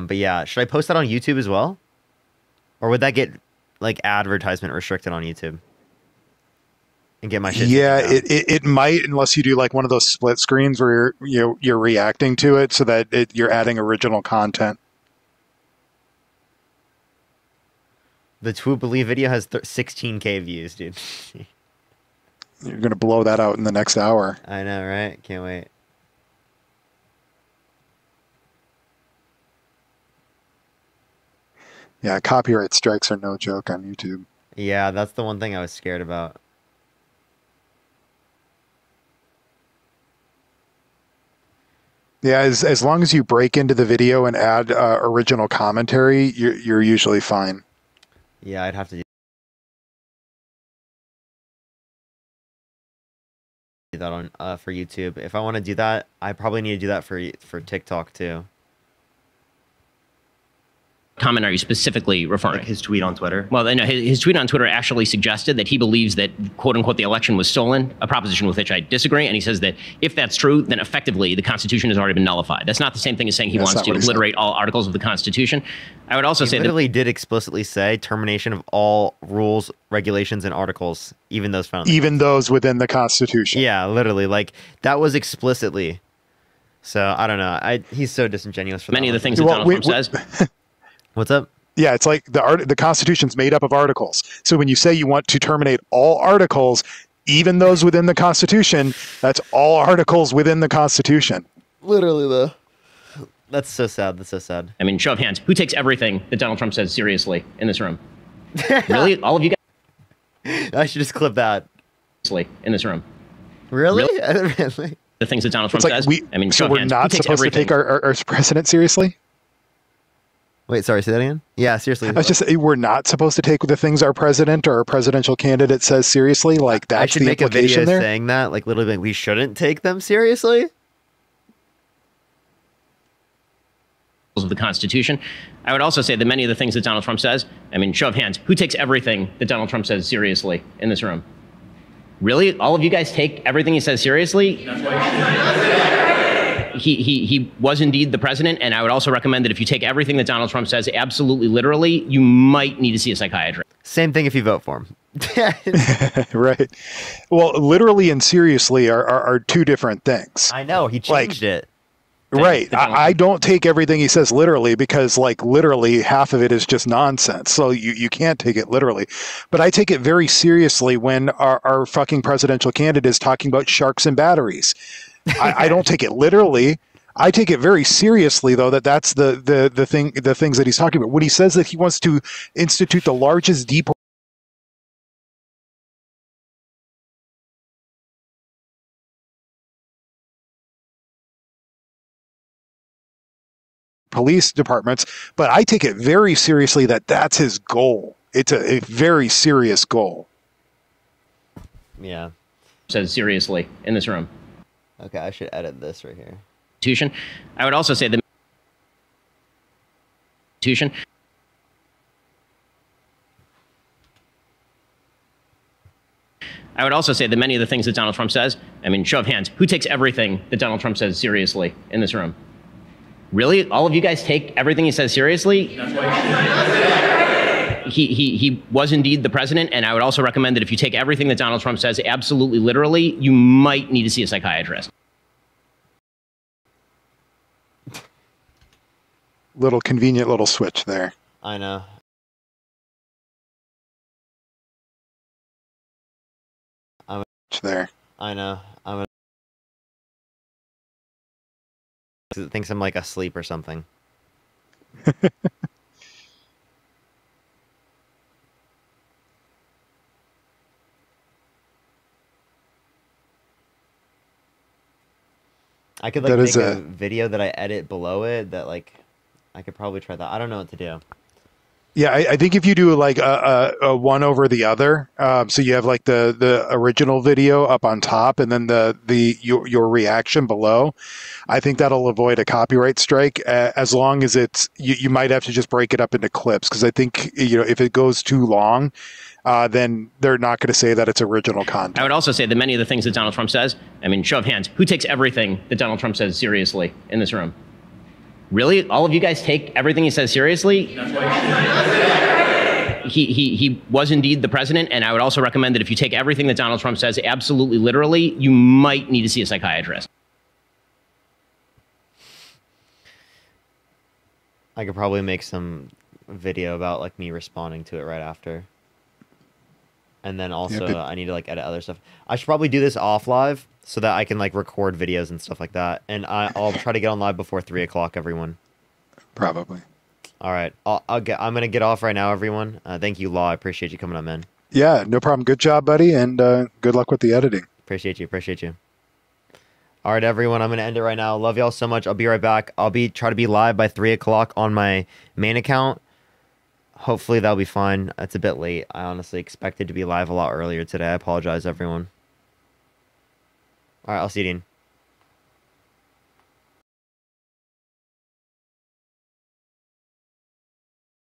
But yeah, should I post that on YouTube as well? Or would that get like advertisement restricted on YouTube? And get my shit. Yeah, it might, unless you do like one of those split screens where you're reacting to it so that you're adding original content. The Jubilee video has 16K views, dude. You're gonna blow that out in the next hour. I know, right? Can't wait. Yeah, copyright strikes are no joke on YouTube. Yeah, that's the one thing I was scared about. Yeah, as long as you break into the video and add original commentary, you're usually fine. Yeah, I'd have to do that on for YouTube. If I want to do that, I probably need to do that for TikTok too. Comment are you specifically referring? Like his tweet on Twitter? Well, no, his tweet on Twitter actually suggested that he believes that, quote unquote, the election was stolen, a proposition with which I disagree. And he says that if that's true, then effectively the Constitution has already been nullified. That's not the same thing as saying he wants to obliterate all articles of the Constitution. I would also say that... He literally did explicitly say termination of all rules, regulations, and articles, even those found. Even those within the Constitution. Yeah, literally. Like, that was explicitly. So, I don't know. He's so disingenuous for many of the things that Donald Trump says. What's up? Yeah, it's like the Constitution's made up of articles. So when you say you want to terminate all articles, even those within the Constitution, that's all articles within the Constitution. Literally, though. That's so sad. That's so sad. I mean, show of hands. Who takes everything that Donald Trump says seriously in this room? Really? All of you guys? I should just clip that. In this room. Really? Really? The things that Donald Trump says? I mean, so we're not supposed to take our president seriously? Wait, sorry, say that again? Yeah, seriously. I was just saying, we're not supposed to take the things our president or our presidential candidate says seriously? Like, that's the implication there? I should make a video saying that, like, literally, like, we shouldn't take them seriously? Of the Constitution. I would also say that many of the things that Donald Trump says, I mean, show of hands, who takes everything that Donald Trump says seriously in this room? Really? All of you guys take everything he says seriously? He was indeed the president, and I would also recommend that if you take everything that Donald Trump says absolutely literally, you might need to see a psychiatrist. Same thing if you vote for him. Right. Well, literally and seriously are two different things. I know. He changed it. Right. I don't take everything he says literally because, like, literally half of it is just nonsense. So you can't take it literally. But I take it very seriously when our fucking presidential candidate is talking about sharks and batteries. I don't take it literally. I take it very seriously, though, that's the things that he's talking about. When he says that he wants to institute the largest deep police departments, but I take it very seriously that's his goal. It's a very serious goal. Yeah. Says seriously in this room. Okay, I should edit this right here. I would also say I would also say that many of the things that Donald Trump says, I mean, show of hands, who takes everything that Donald Trump says seriously in this room? Really? All of you guys take everything he says seriously? He was indeed the president, and I would also recommend that if you take everything that Donald Trump says absolutely literally, you might need to see a psychiatrist. Little convenient little switch there. I know. There. I know. It thinks I'm like asleep or something. I could like make a video that I edit below it that like I could probably try that. I don't know what to do. Yeah, I think if you do like a one over the other, so you have like the original video up on top and then your reaction below, I think that'll avoid a copyright strike. As long as you might have to just break it up into clips because I think if it goes too long, then they're not going to say that it's original content. I would also say that many of the things that Donald Trump says, I mean, show of hands, who takes everything that Donald Trump says seriously in this room? Really? All of you guys take everything he says seriously? He was indeed the president, and I would also recommend that if you take everything that Donald Trump says absolutely literally, you might need to see a psychiatrist. I could probably make some video about like me responding to it right after. And then also I need to like edit other stuff. I should probably do this off live so that I can like record videos and stuff like that. And I'll try to get on live before 3 o'clock, everyone. Probably. All right. I'm going to get off right now, everyone. Thank you, Law. I appreciate you coming on, man. Yeah, no problem. Good job, buddy. And good luck with the editing. Appreciate you. All right, everyone. I'm going to end it right now. Love y'all so much. I'll be right back. I'll try to be live by 3 o'clock on my main account. Hopefully that'll be fine. It's a bit late. I honestly expected to be live a lot earlier today. I apologize, everyone. All right, I'll see you, Dean.